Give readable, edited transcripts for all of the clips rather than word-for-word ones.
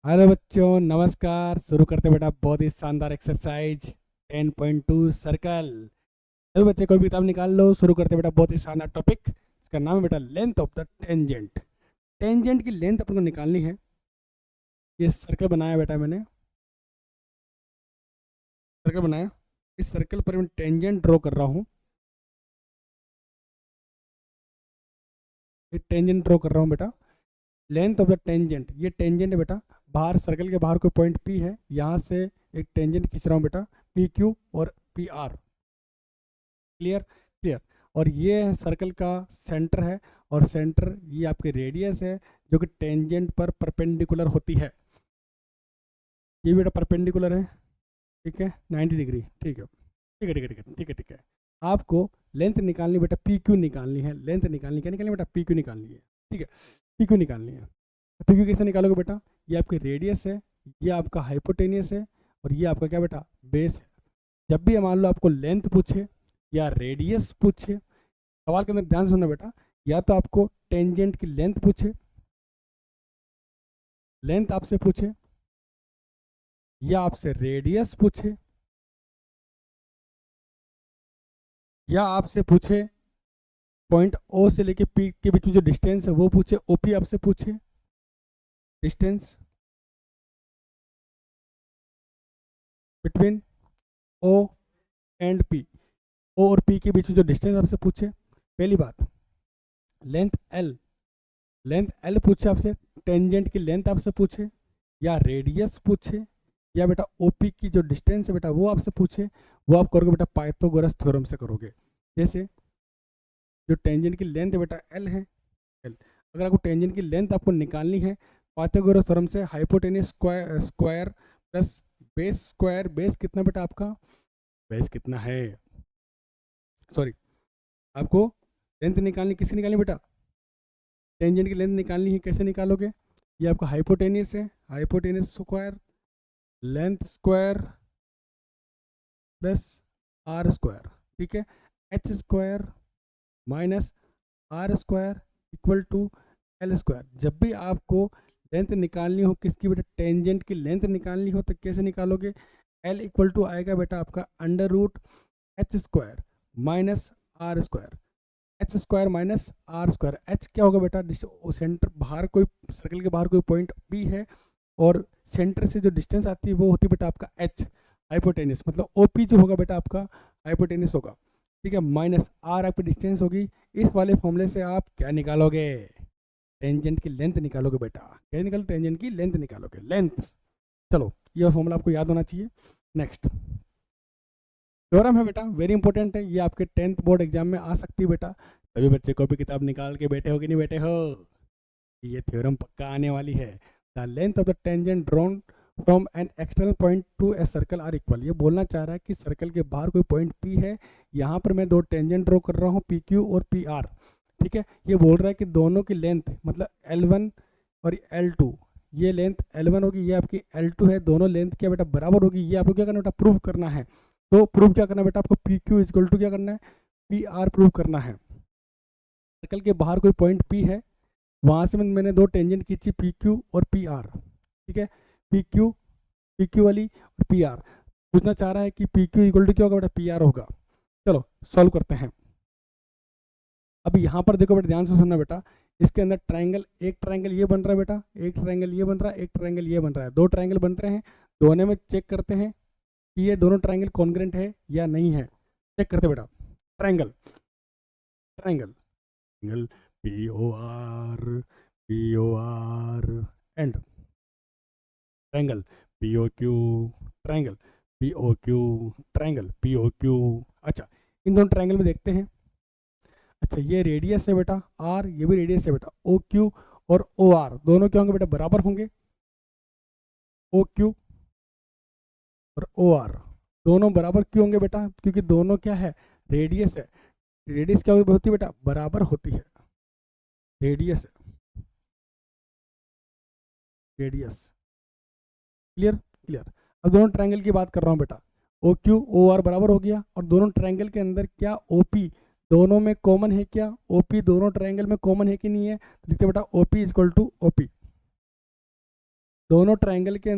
Hello बच्चों, नमस्कार। शुरू करते बेटा बहुत ही शानदार एक्सरसाइज 10.2 सर्कल। चलो बच्चे कोई भी किताब निकाल लो। शुरू करते बेटा बहुत ही शानदार टॉपिक। इसका नाम है बेटा length of the tangent. Tangent की लेंथ अपन को निकालनी है। ये सर्कल बनाया बेटा मैंने, सर्कल बनाया। इस सर्कल पर मैं टेंजेंट ड्रॉ कर रहा हूँ। ये टेंजेंट ड्रॉ कर रहा हूँ बेटा। लेंथ ऑफ द टेंजेंट, ये टेंजेंट है बेटा। बाहर सर्कल के बाहर कोई पॉइंट पी है, यहाँ से एक टेंजेंट खींच रहा हूँ बेटा, पी क्यू और पी आर। Clear clear. और ये है सर्कल का सेंटर है, और सेंटर ये आपकी रेडियस है जो कि टेंजेंट पर परपेंडिकुलर होती है। ये बेटा परपेंडिकुलर है, ठीक है, 90 डिग्री। ठीक है ठीक है ठीक है ठीक है ठीक है ठीक है। आपको लेंथ निकालनी बेटा, पी क्यू निकालनी है। लेंथ निकालनी, क्या निकालनी बेटा? पी क्यू निकालनी है। ठीक है, पी क्यू निकालनी है। पी क्यू कैसे निकालोगे बेटा? ये आपकी रेडियस है, ये आपका हाइपोटेनियस है, और ये आपका क्या बेटा? बेस है। जब भी मान लो आपको लेंथ पूछे या रेडियस पूछे, सवाल के अंदर ध्यान से सुनना बेटा। या तो आपको टेंजेंट की लेंथ पूछे, लेंथ आपसे पूछे, या आपसे रेडियस पूछे, या आपसे पूछे पॉइंट ओ से लेके पी के बीच में जो डिस्टेंस है वो पूछे, ओपी आपसे पूछे, distance between O and P, O और पी के बीच में जो डिस्टेंस आपसे पूछे। पहली बात, लेंथ एल, लेंथ एल पूछे आपसे, टेंजेंट की लेंथ आपसे पूछे, या रेडियस पूछे, या बेटा ओपी की जो डिस्टेंस है बेटा वो आपसे पूछे, वो आप करोगे बेटा पाइथागोरस थ्योरम से करोगे। जैसे जो टेंजेंट की लेंथ है बेटा एल है, एल। अगर आपको टेंजेंट की लेंथ आपको निकालनी है पाइथागोरस थ्योरम से, hypotenuse square square plus base square. Base कितना बेटा आपका? बेस कितना है, सॉरी, आपको लेंथ निकालनी, किसकी निकालनी बेटा? टेंजेंट की लेंथ निकालनी है। कैसे निकालोगे? ये आपका हाइपोटेनियस है, hypotenuse square, length square plus R square. ठीक है, H square minus R square equal to L square. जब भी आपको लेंथ निकालनी हो किसकी बेटा? टेंजेंट की लेंथ निकालनी हो तो कैसे निकालोगे? एल इक्वल टू आएगा बेटा आपका under root H square minus R square. H square minus R square. H क्या होगा बेटा? सेंटर बाहर कोई, सर्कल के बाहर कोई पॉइंट पी है, और सेंटर से जो डिस्टेंस आती है वो होती है बेटा आपका एच, हाइपोटेनिस। मतलब ओपी जो होगा बेटा आपका हाइपोटेनिस होगा। ठीक है, माइनस आर आपकी डिस्टेंस होगी। इस वाले फॉर्मूले से आप क्या निकालोगे? टेंजेंट की लेंथ निकालोगे बेटा। क्या निकालो? टेंजेंट की लेंथ निकालोगे, लेंथ। चलो, ये फॉर्मूला आपको याद होना चाहिए। नेक्स्ट थ्योरम है बेटा, वेरी इंपॉर्टेंट है, ये आपके 10th बोर्ड एग्जाम में आ सकती है बेटा। सभी बच्चे कॉपी किताब निकाल के बैठे हो कि नहीं बैठे हो? ये थ्योरम पक्का आने वाली है। The length of the tangent drawn from an external point to a circle are equal. ये बोलना चाह रहा है कि सर्कल के बाहर कोई पॉइंट पी है, यहाँ पर मैं दो टेंजेंट ड्रॉ कर रहा हूँ, पी क्यू और पी आर। ठीक है, ये बोल रहा है कि दोनों की लेंथ मतलब L1 और L2, ये लेंथ L1 होगी, ये आपकी L2 है, दोनों लेंथ क्या बेटा बराबर होगी। ये आपको क्या करना बेटा? प्रूव करना है। तो प्रूव क्या करना है बेटा? आपको पी क्यू इजक्वल टू क्या करना है? पी आर प्रूव करना है। सर्कल के बाहर कोई पॉइंट पी है, वहां से मैंने दो टेंजेंट खींची, पी क्यू और पी आर। ठीक है, पी क्यू वाली और पी आर। पूछना चाह रहा है कि पी क्यू इक्वल टू क्या होगा बेटा? पी आर होगा। चलो सॉल्व करते हैं। अब यहाँ पर देखो बेटा, ध्यान से सुनना बेटा। इसके अंदर ट्राइंगल, एक ट्राइंगल ये बन रहा है बेटा, एक ट्राइंगल ये बन रहा है, एक ट्राइंगल ये बन रहा है, दो ट्राइंगल बन रहे हैं। दोनों में चेक करते हैं कि ये दोनों ट्राइंगल कॉन्ग्रेंट है या नहीं है। चेक करते बेटा। Triangle, triangle, triangle, P O R, P O R and triangle P O Q, triangle P O Q, triangle P O Q. अच्छा, इन दोनों ट्राइंगल में देखते हैं। अच्छा, ये रेडियस है बेटा आर, ये भी रेडियस है बेटा। ओ क्यू और ओ आर दोनों क्या होंगे बेटा? बराबर होंगे। ओ क्यू और ओ आर दोनों बराबर क्यों होंगे बेटा? क्योंकि दोनों क्या है? रेडियस है। रेडियस क्या होती है बेटा? बराबर होती है। Radius, radius. Clear clear. अब दोनों ट्रायंगल की बात कर रहा हूँ बेटा। ओ क्यू ओ आर बराबर हो गया, और दोनों ट्रायंगल के अंदर क्या ओ पी दोनों में कॉमन है क्या? ओ पी दोनों ट्रायंगल में कॉमन है कि नहीं है? तो लिखते बेटा O P is equal to O P. दोनों ट्रायंगल के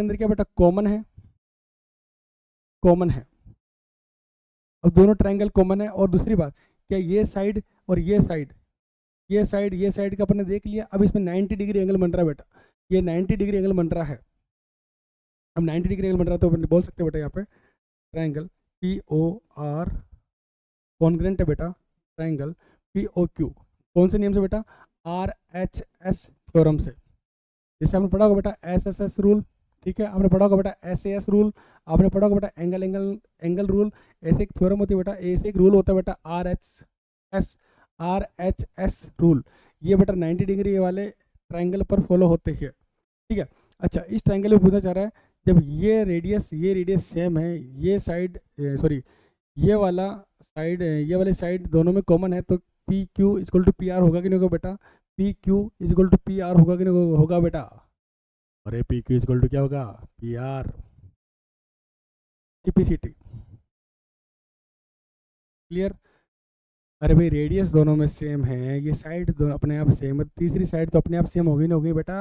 अंदर क्या बेटा कॉमन है, कॉमन है। अब दोनों ट्रायंगल कॉमन है, और दूसरी बात क्या ये साइड और ये साइड, ये साइड का अपने देख लिया। अब इसमें 90 डिग्री एंगल बन रहा है बेटा, ये 90 डिग्री एंगल बन रहा है। अब 90 डिग्री एंगल बन रहा है तो अपन बोल सकते हैं बेटा यहाँ पे triangle P O R congruent है बेटा, ट्रायंगल पी ओ क्यू कौन से नियम से बेटा, आर एच एस थ्योरम से। जैसे आपने पढ़ा होगा बेटा एस एस एस रूल, ठीक है, आपने पढ़ा होगा बेटा एस एस रूल, आपने पढ़ा होगा बेटा एंगल एंगल एंगल रूल। ऐसे एक थ्योरम होती है बेटा, ऐसे एक रूल होता है बेटा आर एच एस रूल। ये बेटा 90 डिग्री वाले ट्रायंगल पर फॉलो होते हैं, ठीक है। अच्छा, इस ट्रायंगल में पूछना चाह रहा है जब ये रेडियस सेम है, ये साइड सॉरी ये वाली साइड दोनों में कॉमन है, तो P Q equal to P R होगा कि नहीं होगा बेटा, P Q equal to P R होगा कि नहीं होगा बेटा। अरे पी क्यू इक्वल टू क्या होगा, पी आर, टीपीसीटी, क्लियर। अरे भाई रेडियस दोनों में सेम है, ये साइड दोनों अपने आप सेम है, तीसरी साइड तो अपने आप सेम होगी ना, होगी बेटा,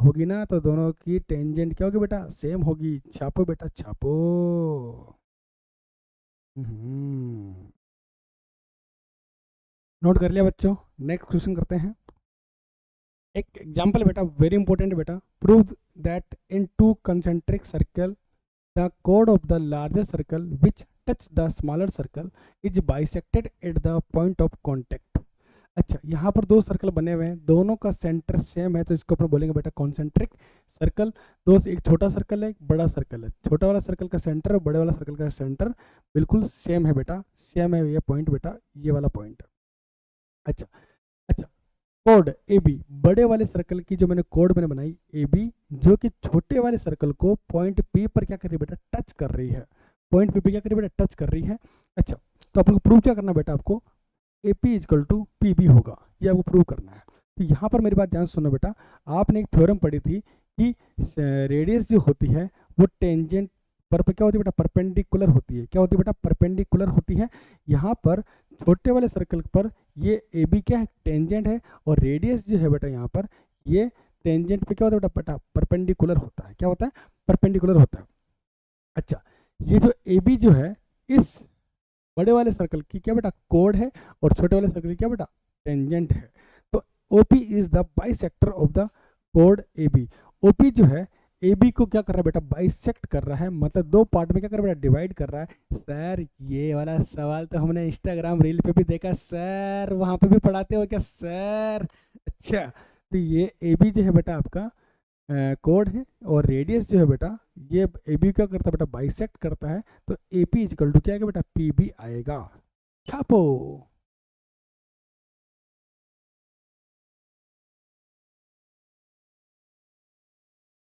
होगी ना, तो दोनों की टेंजेंट क्या होगी बेटा, सेम होगी। छापो बेटा छापो। नोट कर लिया बच्चों, नेक्स्ट क्वेश्चन करते हैं। एक एग्जांपल बेटा वेरी इंपॉर्टेंट बेटा, prove that in two concentric circle the code of the larger circle which touch the smaller circle is bisected at the point of contact. अच्छा, यहाँ पर दो सर्कल बने हुए हैं, दोनों का सेंटर सेम है, तो इसको अपन बोलेंगे बेटा कॉन्सेंट्रिक सर्कल। एक छोटा सर्कल है, एक बड़ा सर्कल है, छोटा वाला सर्कल का सेंटर और बड़े वाला सर्कल का सेंटर बिल्कुल सेम है बेटा, सेम है ये पॉइंट बेटा, ये वाला पॉइंट। अच्छा अच्छा, कोड ए बी, बड़े वाले सर्कल की जो मैंने कोड मैंने बनाई ए बी, जो कि छोटे वाले सर्कल को पॉइंट पी पर क्या कर रही है बेटा, टच कर रही है, पॉइंट पी पे क्या कर रही है बेटा, टच कर रही है। अच्छा, तो आपको प्रूव क्या करना बेटा, आपको A P is equal to P B होगा, ये आपको प्रूव करना है। तो यहाँ पर मेरी बात ध्यान सुनो बेटा, आपने एक थ्योरम पढ़ी थी कि रेडियस जो होती है वो टेंजेंट पर क्या होती है बेटा, परपेंडिकुलर होती है। क्या होती है बेटा, परपेंडिकुलर होती है। यहाँ पर छोटे वाले सर्कल पर ये ए बी क्या है, टेंजेंट है, और रेडियस जो है बेटा यहाँ पर ये टेंजेंट पे क्या होता है बेटा, परपेंडिकुलर होता है। क्या होता है, परपेंडिकुलर होता है। अच्छा, ये जो ए बी जो है इस बड़े वाले सर्कल की क्या बेटा कोड है, और छोटे वाले सर्कल की क्या बेटा टेंजेंट है। तो OP is the bisector of the कोड ए बी। ओपी जो है ए बी को क्या कर रहा है बेटा, बाइसेक्ट कर रहा है, मतलब दो पार्ट में क्या कर रहा है बेटा, डिवाइड कर रहा है। सर ये वाला सवाल तो हमने इंस्टाग्राम रील पे भी देखा सर, वहां पे भी पढ़ाते हो क्या सर। अच्छा, तो ये ए बी जो है बेटा आपका कोड है, और रेडियस जो है बेटा ये ए बी क्या करता है बेटा, बाइसेक्ट करता है, तो ए पी इजकल टू क्या आएगा बेटा, पी बी आएगा। छापो।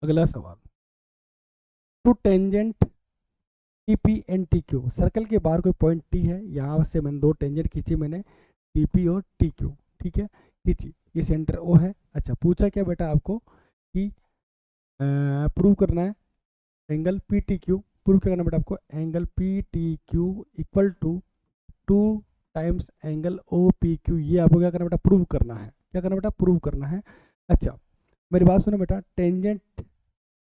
अगला सवाल, two tangent T P and T Q, circle के बाहर कोई पॉइंट टी है, यहाँ से मैंने दो टेंजेंट खींची मैंने, टी पी और टी क्यू, ठीक है, खींची, ये सेंटर ओ है। अच्छा, पूछा क्या बेटा आपको कि प्रूव करना है angle P T Q, prove क्या करना बेटा आपको, angle P T Q equal to 2 times angle O P Q, ये आपको क्या करना बेटा, प्रूव करना है। क्या करना बेटा, प्रूव करना है। अच्छा, मेरी बात सुनो बेटा, टेंजेंट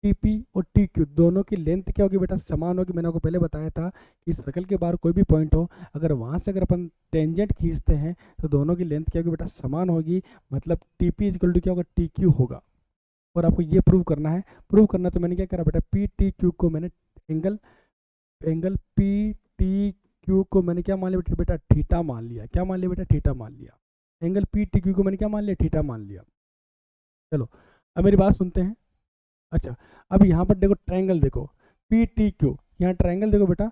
टी पी और टी क्यू दोनों की लेंथ क्या होगी बेटा, समान होगी। मैंने आपको पहले बताया था कि सर्कल के बाहर कोई भी पॉइंट हो, अगर वहाँ से अगर अपन टेंजेंट खींचते हैं तो दोनों की लेंथ क्या होगी बेटा, समान होगी, मतलब टी पी इजकल टू क्या होगा, टी क्यू होगा। और आपको ये प्रूव करना है। प्रूव करना तो मैंने क्या करा बेटा, पी टी क्यू को मैंने angle angle P T Q को मैंने क्या मान लिया बेटा, थीटा मान लिया। क्या मान लिया बेटा, थीटा मान लिया। एंगल पी टी क्यू को मैंने क्या मान लिया, थीटा मान लिया। चलो अब मेरी बात सुनते हैं। अच्छा, अब यहाँ पर देखो ट्रायंगल देखो, पी टी क्यू, यहाँ ट्रायंगल देखो बेटा,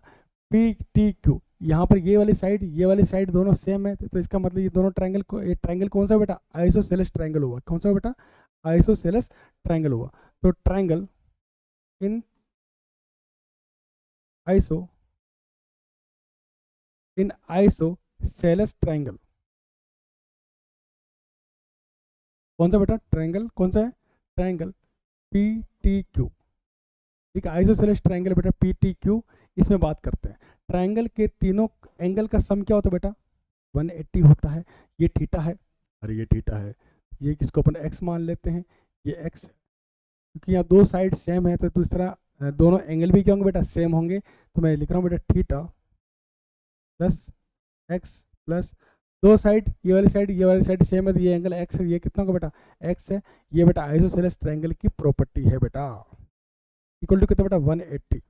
पी टी क्यू, यहाँ पर ये वाली साइड दोनों सेम है, तो इसका मतलब ये दोनों ट्रायंगल को, ये ट्रायंगल कौन सा बेटा, आइसोसेलेस ट्रायंगल हुआ। कौन सा बेटा, आइसोसेलेस ट्रायंगल हुआ। तो triangle in iso isosceles triangle, कौन सा बेटा ट्रायंगल, कौन सा है, ट्रायंगल पी टी क्यू, ठीक है, आइसोसेलेस ट्रायंगल बेटा पी टी क्यू। इसमें बात करते हैं, ट्रायंगल के तीनों एंगल का सम क्या होता है बेटा, 180 होता है। ये थीटा है, अरे ये थीटा है, ये किसको अपन एक्स मान लेते हैं, ये x है, क्योंकि यहाँ दो साइड सेम है तो दूसरा दोनों एंगल भी क्या होंगे बेटा, सेम होंगे। तो मैं लिख रहा हूँ बेटा थीटा प्लस x प्लस दो साइड, ये वाली साइड सेम है तो ये एंगल x है, ये कितना होगा बेटा, x है। ये बेटा आइसोसेलेस ट्रायंगल की प्रॉपर्टी है बेटा। इक्वल टू कितना बेटा, 180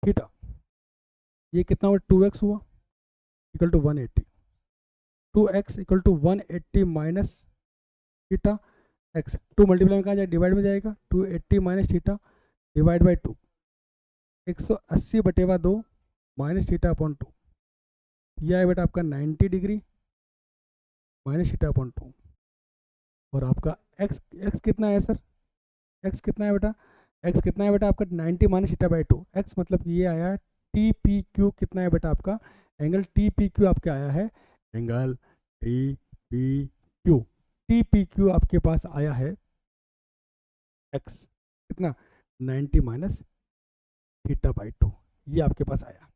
थीटा, ये कितना हुआ 2x हुआ, equal to 180, 2x equal to 180 minus theta x, 2 multiply में कहाँ जाए, डिवाइड में जाएगा, 280 minus theta divide by 2, 180/2 minus theta upon 2, यह है बेटा आपका 90 डिग्री माइनस थीटा अपॉन 2। और आपका x कितना है सर, x कितना है बेटा, x कितना है बेटा आपका 90 माइनस थीटा बाई 2, x मतलब ये आया टी पी क्यू, कितना है बेटा आपका एंगल टी पी क्यू आपका आया है, angle T P Q, T P Q आपके पास आया है x कितना 90 माइनस थीटा बाई 2, ये आपके पास आया।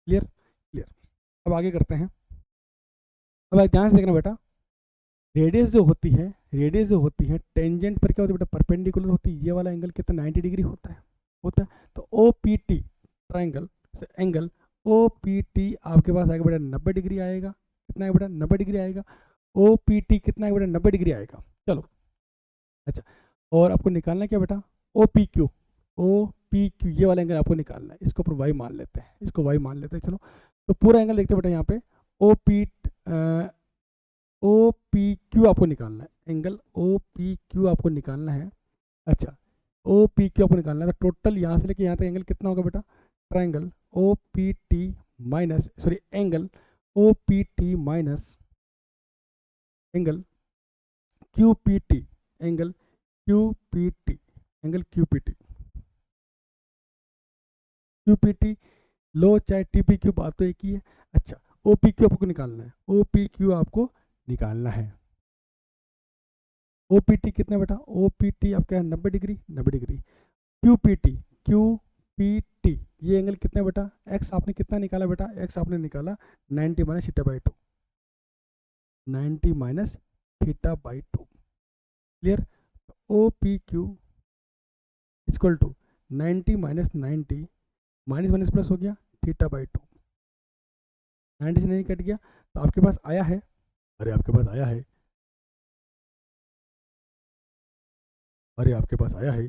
Clear clear. अब आगे करते हैं। अब आप ध्यान से देखना बेटा, रेडियस जो होती है टेंजेंट पर क्या होती है बेटा, परपेंडिकुलर होती है। ये वाला एंगल कितना 90 डिग्री होता है। तो ओ पी टी ट्राइंगल से एंगल ओ पी टी आपके पास आएगा बेटा 90 डिग्री आएगा। कितना है बेटा, 90 डिग्री आएगा। ओ पी टी कितना है बेटा, 90 डिग्री आएगा। चलो अच्छा, और आपको निकालना क्या बेटा, ओ पी क्यू ये वाला एंगल आपको निकालना है। इसको अपन वाई मान लेते हैं, चलो तो पूरा एंगल देखते हैं बेटा, यहाँ पे ओ पी क्यू आपको निकालना है, एंगल ओ पी क्यू आपको निकालना है। अच्छा, ओ पी क्यू आपको निकालना है, तो टोटल यहाँ से लेके यहाँ तक एंगल कितना होगा बेटा, triangle O P T minus angle O P T minus angle Q P T, angle Q P T लो चाहे टी पी क्यू, बात तो एक ही है। अच्छा, ओ पी क्यू आपको निकालना है, ओ पी क्यू आपको निकालना है। ओ पी टी कितना बेटा, ओ पी टी आपका है 90 डिग्री। क्यू पी टी ये एंगल कितना बेटा, एक्स आपने कितना निकाला बेटा, एक्स आपने निकाला 90 minus theta by 2, 90 minus theta by 2। Clear. O P Q equal to 90 minus 90 minus minus plus हो गया थीटा बाई 2, 90 से नहीं कट गया तो आपके पास आया है, अरे आपके पास आया है, अरे आपके पास आया है,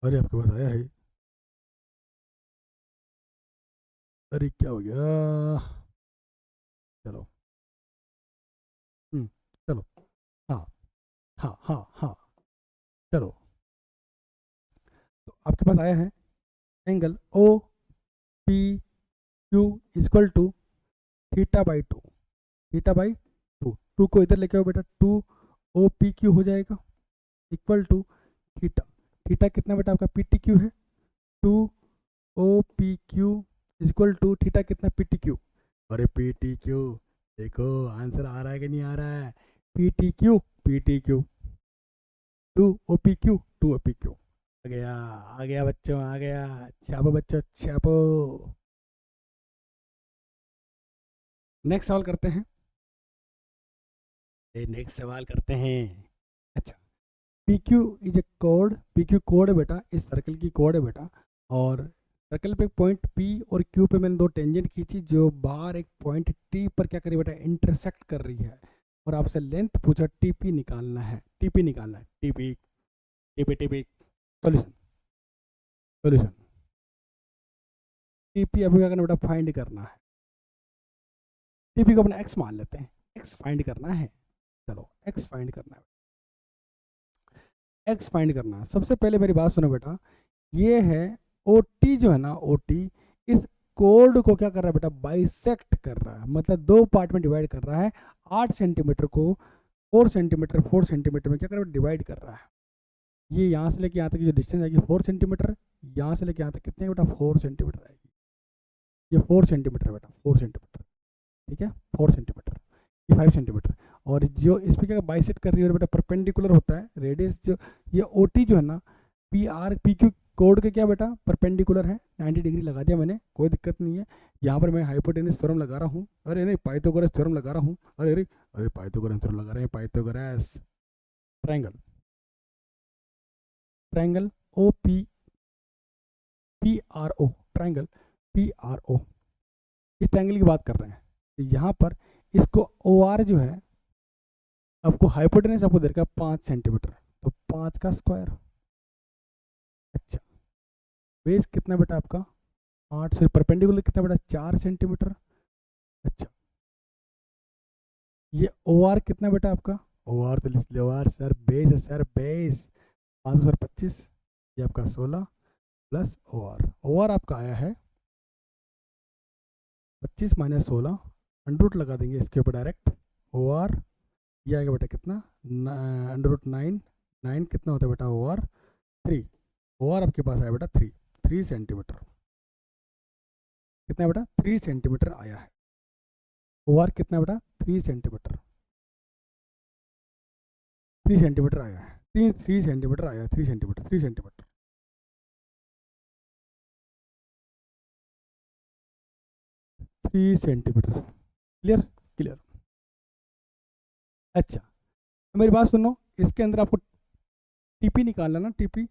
अरे आपके पास आया है, अरे क्या हो गया, चलो चलो हाँ हाँ हाँ हाँ, चलो तो आपके पास आया है angle O P Q equal to theta by 2, theta by 2, 2 को इधर लेके आओ बेटा, 2 ओ पी क्यू हो जाएगा इक्वल टू थीटा, थीटा कितना बेटा आपका पी टी क्यू है, 2 O P Q equal to theta कितना पी टी क्यू, अरे पी टी क्यू देखो आंसर आ रहा है कि नहीं आ रहा है, P T Q 2 O P Q आ गया बच्चों, आ गया, छापो बच्चों छापो। नेक्स्ट सवाल करते हैं, अच्छा, P Q is a code, P Q code है बेटा, इस सर्कल की कोड है बेटा, और सर्कल पे पॉइंट पी और क्यू पे मैंने दो टेंजेंट खींची जो बार एक पॉइंट टी पर क्या करी बेटा, इंटरसेक्ट कर रही है, और आपसे लेंथ पूछा टीपी निकालना है, टीपी सॉल्यूशन टीपी अभी क्या करना बेटा, फाइंड करना है। टीपी को अपना एक्स मान लेते हैं, एक्स फाइंड करना है, चलो एक्स फाइंड करना है, एक्स फाइंड करना है। सबसे पहले मेरी बात सुनो बेटा, ये है ओ टी जो है ना, ओ टी इस कोड को क्या कर रहा है बेटा, बाइसेक्ट कर रहा है, मतलब दो पार्ट में डिवाइड कर रहा है। 8 सेंटीमीटर को 4 सेंटीमीटर में क्या कर रहा है, डिवाइड कर रहा है। ये यहाँ से लेके यहाँ तक की जो डिस्टेंस आएगी 4 सेंटीमीटर, यहाँ से लेके यहाँ तक कितने बेटा, 4 सेंटीमीटर आएगी। ये 4 सेंटीमीटर बेटा, 4 सेंटीमीटर, ठीक है 4 सेंटीमीटर, ये 5 सेंटीमीटर। और जो इस पर क्या बाइसेक्ट कर रही है बेटा, परपेंडिकुलर होता है रेडियस, जो ये ओ टी जो है ना, P R P Q code के क्या बेटा परपेंडिकुलर है, 90 डिग्री लगा दिया मैंने, कोई दिक्कत नहीं है। यहाँ पर मैं हाइपोटेनस थ्योरम लगा रहा हूँ, अरे नहीं पाइथागोरस थ्योरम लगा रहा हूँ, अरे पाइथागोरस थ्योरम लगा रहे हैं, Pythagoras triangle, triangle O P R O, triangle P R O, इस ट्रायंगल की बात कर रहे हैं। तो यहाँ पर इसको ओ आर जो है, आपको हाइपोटेनस आपको दे रखा है 5 सेंटीमीटर, तो 5 का स्क्वायर। अच्छा, बेस कितना बेटा आपका 8 से, परपेंडिकुलर कितना बेटा 4 सेंटीमीटर। अच्छा, ये ओ आर कितना बेटा आपका, ओ आर तो लिख लो, आर सर बेस है सर, बेस 5 सर 25, ये आपका 16 प्लस ओ आर आपका आया है 25 माइनस 16, अंडर रूट लगा देंगे इसके ऊपर डायरेक्ट, ओ आर ये आएगा बेटा कितना अंडर रूट 9, 9 कितना होता है बेटा ओ आर 3, ओ आर आपके पास आया बेटा 3 सेंटीमीटर, कितना बेटा 3 सेंटीमीटर आया है, ओ आर कितना बेटा 3 सेंटीमीटर, 3 सेंटीमीटर आया है, 3 सेंटीमीटर आया है, 3 centimetre 3 centimetre, 3 centimetre, clear clear. अच्छा, मेरी बात सुनो, इसके अंदर आपको टीपी निकालना ना, टीपी,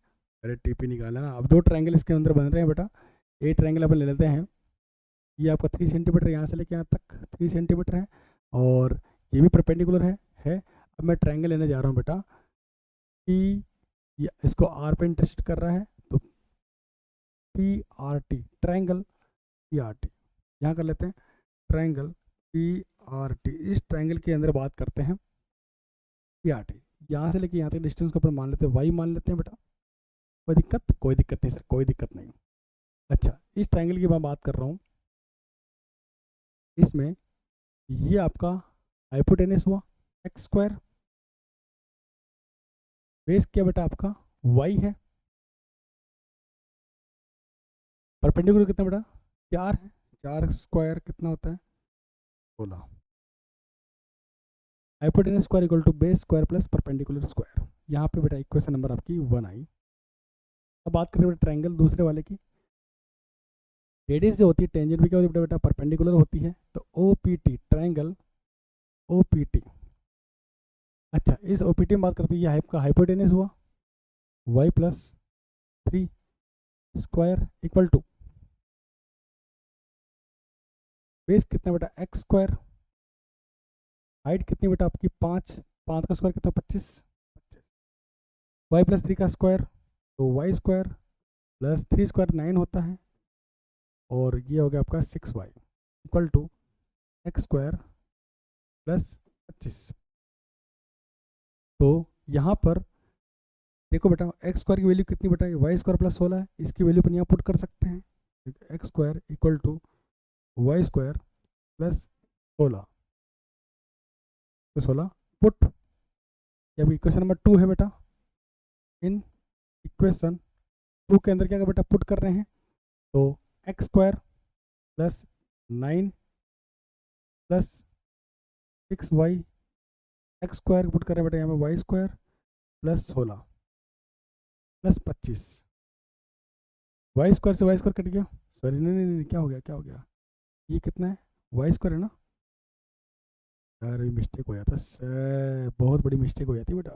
अरे टीपी निकालना ना। अब 2 ट्रायंगल इसके अंदर बन रहे हैं बेटा, एक ट्रायंगल अपन ले लेते हैं, ये आपका 3 सेंटीमीटर यहाँ से लेके यहाँ तक 3 सेंटीमीटर है, और ये भी परपेंडिकुलर है। अब मैं ट्रायंगल लेने जा रहा हूँ बेटा, पी, इसको आर पे इंटरसेक्ट कर रहा है, तो P R T, triangle P R T, यहाँ कर लेते हैं ट्रायंगल पी आर टी। इस ट्रायंगल के अंदर बात करते हैं पी आर टी, यहाँ से लेके यहाँ तक डिस्टेंस को अपन मान लेते हैं वाई मान लेते हैं बेटा, कोई दिक्कत, कोई दिक्कत नहीं सर, कोई दिक्कत नहीं। अच्छा, इस ट्रायंगल की मैं बात कर रहा हूँ, इसमें ये आपका हाइपोटेनस हुआ एक्स स्क्वायर, बेस क्या बेटा आपका वाई है, परपेंडिकुलर कितना बेटा 4 है, 4 स्क्वायर कितना होता है 16, hypotenuse square equal to base square plus perpendicular square. यहाँ पे बेटा इक्वेशन नंबर आपकी 1 आई। अब बात करें बेटा ट्रायंगल दूसरे वाले की, रेडियस जो होती है टेंजेंट भी क्या होती है बेटा परपेंडिकुलर होती है, तो O P T, triangle O P T. अच्छा, इस ओ पी टी में बात करते हैं, ये आपका हाइपोटेनस हुआ Y plus 3 square equal to base कितना बेटा एक्स स्क्वायर, हाइट कितनी बेटा आपकी 5, 5 का स्क्वायर कितना 25, वाई प्लस 3 का स्क्वायर, तो वाई स्क्वायर प्लस 3 स्क्वायर 9 होता है, और ये हो गया आपका 6y equal to X square plus 25। तो यहाँ पर देखो बेटा एक्स स्क्वायर की वैल्यू कितनी बेटा वाई स्क्वायर प्लस 16 है, इसकी वैल्यू अपन यहाँ पुट कर सकते हैं, X square equal to Y square plus 16, तो 16 पुट, जब इक्वेशन नंबर 2 है बेटा, इन इक्वेशन 2 के अंदर क्या बेटा पुट कर रहे हैं, तो X square plus 9 plus 6y, X square put कर रहे हैं बेटा यहाँ पे Y square plus 16 plus 25, Y square से वाई स्क्वायर कट गया, सॉरी नहीं, क्या हो गया, ये कितना है वाई स्क्वायर है ना, यार मिस्टेक हो जाता सर, बहुत बड़ी मिस्टेक हो जाती है बेटा,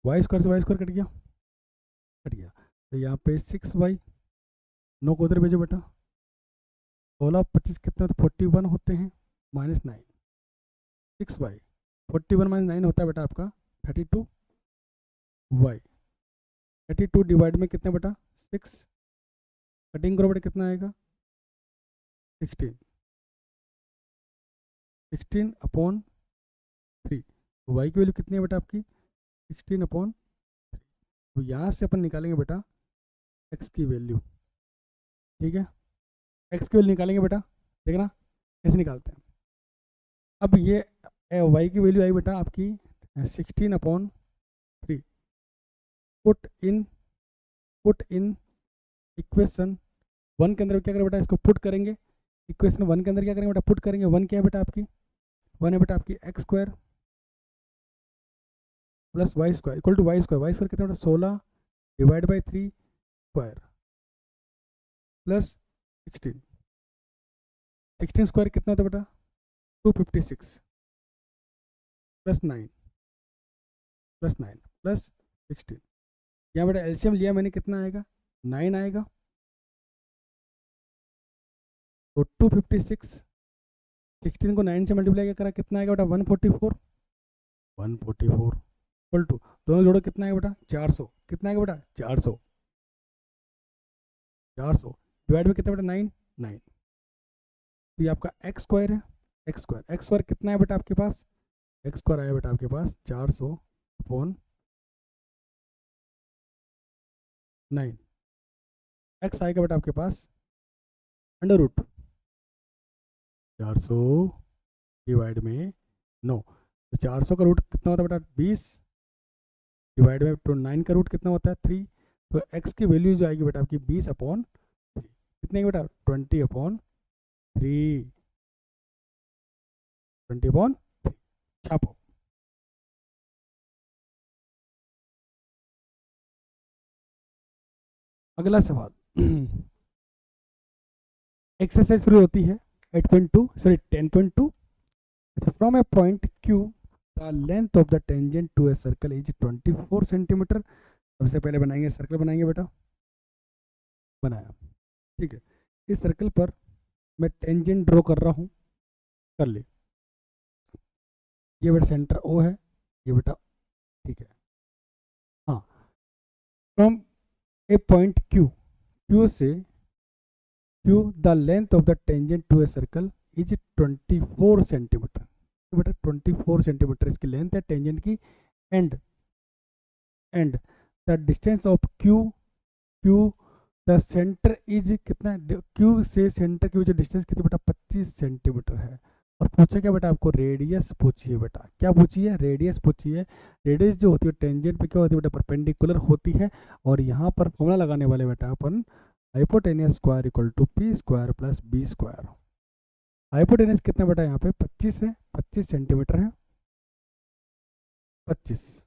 वाई स्क्वायर से वाई स्क्वायर कट गया, तो यहाँ पे 6y, 9 को उधर भेजो बेटा, 16 25 कितना तो 41 होते हैं, माइनस 9, 6y 41 माइनस 9 होता है बेटा आपका 32y, 32 डिवाइड में कितना बेटा 6, कटिंग करो बेटा कितना आएगा 16, 16 अपॉन 3, y की वैल्यू कितनी है बेटा आपकी 16 अपॉन 3, तो यहाँ से अपन निकालेंगे बेटा x की वैल्यू, ठीक है, x की वैल्यू निकालेंगे बेटा, देखना कैसे निकालते हैं। अब ये y की वैल्यू आई बेटा आपकी 16 अपॉन 3, पुट इन इक्वेशन 1 के अंदर क्या करें बेटा, इसको पुट करेंगे, इक्वेशन 1 के अंदर क्या करेंगे बेटा पुट करेंगे, 1 क्या है बेटा आपकी, 1 है बेटा आपकी X square plus Y square equal to Y square कितना बेटा 16 divide by 3 square plus 16 square कितना होता है बेटा 256 प्लस 9 प्लस 16 यहाँ बेटा एलसीएम लिया मैंने कितना आएगा 9 आएगा तो 256 16 को 9 से मल्टीप्लाई करा कितना आएगा बेटा 144 इक्वल टू दोनों जोड़ो कितना आएगा बेटा 400 कितना आएगा बेटा 400 डिवाइड में कितना बेटा 9 तो ये आपका एक्स स्क्वायर है एक्स स्क्वायर कितना है बेटा आपके पास एक्स स्क्वायर आया बेटा आपके पास 400 अपॉन 9 एक्स आएगा बेटा आपके पास अंडर रूट 400 डिवाइड में 9 तो 400 का रूट कितना होता है बेटा 20 डिवाइड में 9 का रूट कितना होता है 3 तो x की वैल्यू जो आएगी बेटा आपकी 20 अपॉन 3 कितने की बेटा 20 अपॉन 3 छापो। अगला सवाल एक्सरसाइज शुरू होती है 10.2 अच्छा from a point Q the length of the tangent to a circle is 24 centimetre. सबसे पहले बनाएंगे सर्कल बनाएंगे बेटा बनाया ठीक है। इस सर्कल पर मैं टेंजेंट ड्रॉ कर रहा हूँ कर ले ये बेटा सेंटर O है ये बेटा ठीक है हाँ फ्रॉम ए पॉइंट Q से Q the length of the tangent to a circle is 24 centimetre बेटा 24 सेंटीमीटर इसकी लेंथ है टेंजेंट की and the distance of Q the centre is कितना Q से सेंटर की जो डिस्टेंस कितनी बेटा 25 सेंटीमीटर है। और पूछा क्या बेटा आपको रेडियस पूछिए बेटा क्या पूछिए रेडियस पूछिए। रेडियस जो होती है टेंजेंट पे क्या होती है बेटा परपेंडिकुलर होती है और यहाँ पर फॉर्मूला लगाने वाले बेटा अपन hypotenuse square equal to P square plus B square. Hypotenuse कितना बेटा यहाँ पे 25 है 25 सेंटीमीटर है 25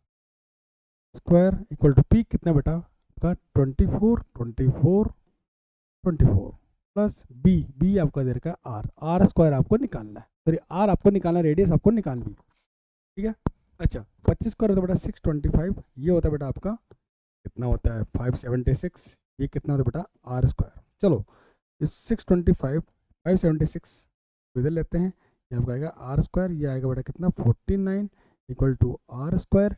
स्क्वायर इक्वल टू पी कितना बेटा आपका 24 प्लस बी आपका दे रखा है आर स्क्वायर आपको निकालना है सॉरी आर आपको निकालना रेडियस आपको निकालनी है ठीक है। अच्छा 25 स्क्वायर होता है बेटा 625 ये होता है बेटा आपका कितना होता है 576 ये कितना होता है बेटा आर स्क्वायर। चलो इस 625 576 इधर लेते हैं ये आपका आएगा आर स्क्वायर ये आएगा बेटा कितना 49 इक्वल टू आर स्क्वायर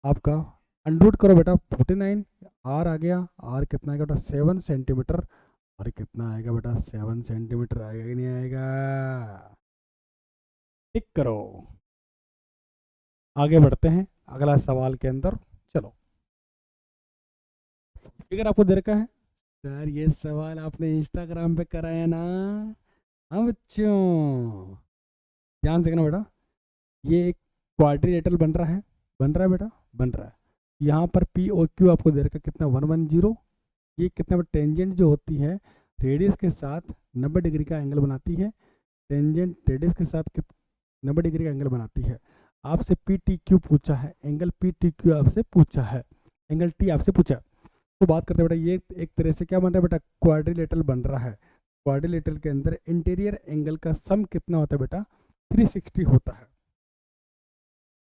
आपका अंडरूट करो बेटा 49 आर आ गया आर कितना आएगा बेटा 7 सेंटीमीटर और कितना आएगा बेटा 7 सेंटीमीटर आएगा कि नहीं आएगा टिक करो। आगे बढ़ते हैं अगला सवाल के अंदर चलो फिगर आपको दे रखा है सर ये सवाल आपने इंस्टाग्राम पे कराया ना हाँ बच्चों ध्यान से कहना बेटा ये एक क्वाड्रिलेटरल बन रहा है बेटा बन रहा है यहाँ पर पी ओ क्यू आपको दे रखा है कितना 110 ये कितना टेंजेंट जो होती है रेडियस के साथ 90 डिग्री का एंगल बनाती है टेंजेंट रेडियस के साथ 90 डिग्री का एंगल बनाती है। आपसे पी टी क्यू पूछा है एंगल पी टी क्यू आपसे पूछा है एंगल टी आपसे पूछा है तो बात करते हैं बेटा ये एक तरह से क्या बन रहा है बेटा क्वाड्रिलेटरल बन रहा है। क्वाड्रिलेटरल के अंदर इंटीरियर एंगल का सम कितना होता है बेटा 360 होता है।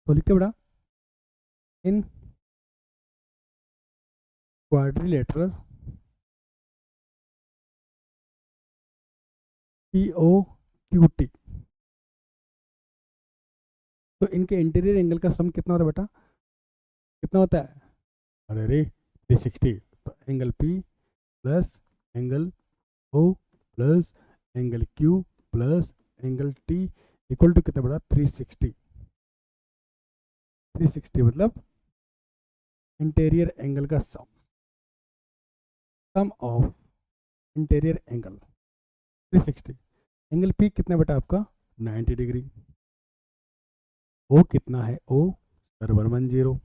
तो लिखते बेटा इन क्वाड्रिलेटरल POQT तो इनके इंटीरियर एंगल का सम कितना होता है बेटा कितना होता है अरे रे 360 तो angle P plus angle O plus angle Q plus angle T equal to कितना बेटा 360 मतलब इंटीरियर एंगल का sum of interior angle 360 angle P कितना बेटा आपका 90 डिग्री O कितना है O सर 110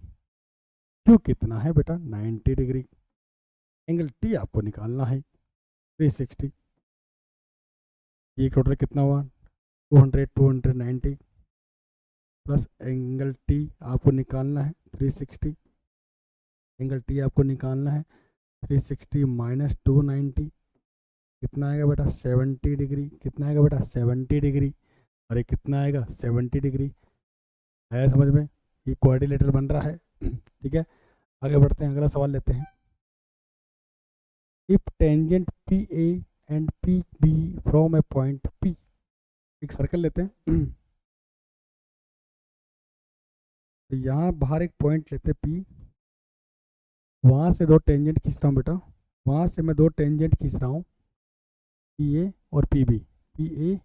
Q कितना है बेटा 90 डिग्री एंगल T आपको निकालना है 360 ये टोटल कितना हुआ 200 290 प्लस एंगल टी आपको निकालना है 360, एंगल टी आपको निकालना है 360 माइनस 290, कितना आएगा बेटा 70 डिग्री, कितना आएगा बेटा 70 डिग्री, और ये कितना आएगा 70 डिग्री। है समझ में, ये क्वाड्रिलेटरल बन रहा है। ठीक है, आगे बढ़ते हैं, अगला सवाल लेते हैं। If tangent P A and P B from a point P, एक सर्कल लेते हैं। तो यहाँ बाहर एक पॉइंट लेते हैं पी, वहाँ से दो टेंजेंट खींच रहा हूँ बेटा, वहाँ से मैं दो टेंजेंट खींच रहा हूँ पी ए और P B, P A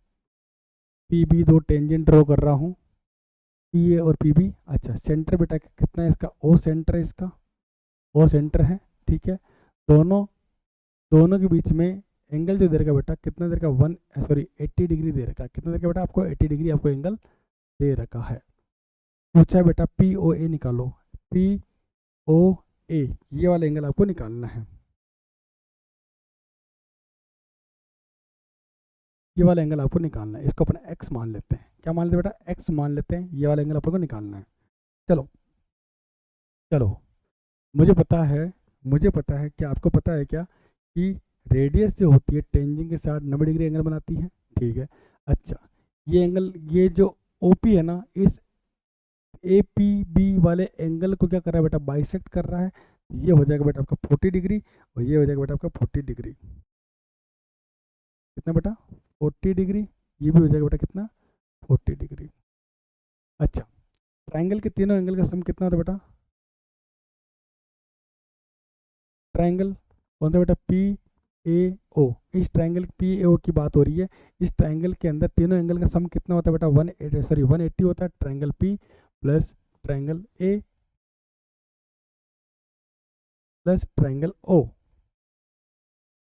P B दो टेंजेंट ड्रॉ कर रहा हूँ, पी ए और पी बी। अच्छा, सेंटर बेटा कितना है इसका, ओ सेंटर है इसका, ओ सेंटर है। ठीक है, दोनों के बीच में एंगल जो दे रखा बेटा, कितना दे रखा 80 डिग्री दे रखा, कितना दे रखा बेटा आपको 80 डिग्री आपको एंगल दे रखा है। पूछा है बेटा पी ओ ए निकालो, पी ओ ए ये वाला एंगल आपको निकालना है, ये वाला एंगल आपको निकालना है, इसको अपना एक्स मान लेते हैं। क्या मान लेते हैं बेटा, एक्स मान लेते हैं, ये वाला एंगल आपको निकालना है। चलो चलो, मुझे पता है क्या आपको पता है क्या कि रेडियस जो होती है टेंजेंट के साथ 90 डिग्री एंगल बनाती है। ठीक है, अच्छा ये एंगल, ये जो ओपी है ना, इस ए पी बी वाले एंगल को क्या कर रहा है बेटा, बाइसेक्ट कर रहा है। ये हो जाएगा बेटा आपका 40 डिग्री, और ये हो जाएगा बेटा आपका 40 डिग्री। कितना बेटा 40 डिग्री, ये भी हो जाएगा बेटा कितना 40 डिग्री। अच्छा, ट्राइंगल के तीनों एंगल का सम कितना होता है बेटा, ट्राइंगल कौन सा बेटा, पी ए ओ, इस ट्राइंगल पी ए ओ की बात हो रही है। इस ट्राइंगल के अंदर तीनों एंगल का सम कितना होता है बेटा 180 होता है, triangle P plus triangle A plus triangle O.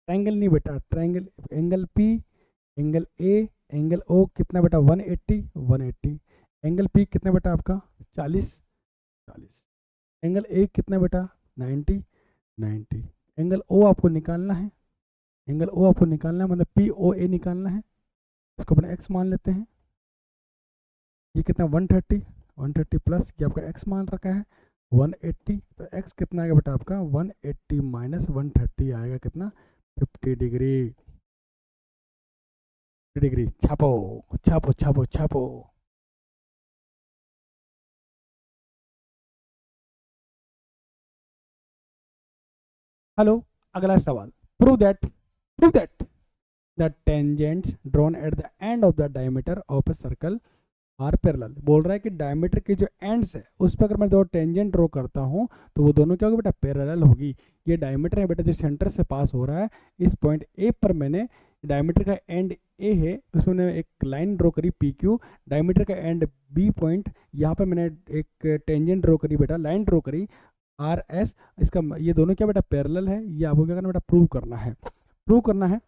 Triangle नहीं बेटा, triangle angle P, angle A, angle O कितना बेटा 180, एंगल पी कितना बेटा आपका 40, एंगल ए कितना बेटा 90, एंगल ओ आपको निकालना है, एंगल ओ आपको निकालना है, मतलब पी ओ ए निकालना है, इसको अपना एक्स मान लेते हैं। ये कितना 130 प्लस ये आपका एक्स मान रखा है 180, तो एक्स कितना आएगा बेटा आपका 180 माइनस 130 आएगा कितना 50 डिग्री। छापो छापो छापो छापो। हेलो, अगला सवाल, prove that the tangents drawn at the end of the diameter of a circle are parallel. बोल रहा है कि डायमीटर के जो एंड्स है उस पर अगर मैं दो टेंजेंट ड्रॉ करता हूँ तो वो दोनों क्या होगी बेटा पैरेलल होगी। ये डायमीटर है बेटा जो सेंटर से पास हो रहा है, इस पॉइंट ए पर मैंने डायमीटर का एंड ए है उसमें मैंने एक लाइन ड्रॉ करी पी क्यू, डायमीटर का एंड बी पॉइंट यहाँ पर मैंने एक टेंजेंट ड्रॉ करी बेटा, लाइन ड्रॉ करी आर एस, इसका ये दोनों क्या बेटा पैरेलल है। ये आपको क्या करना बेटा प्रूव करना है,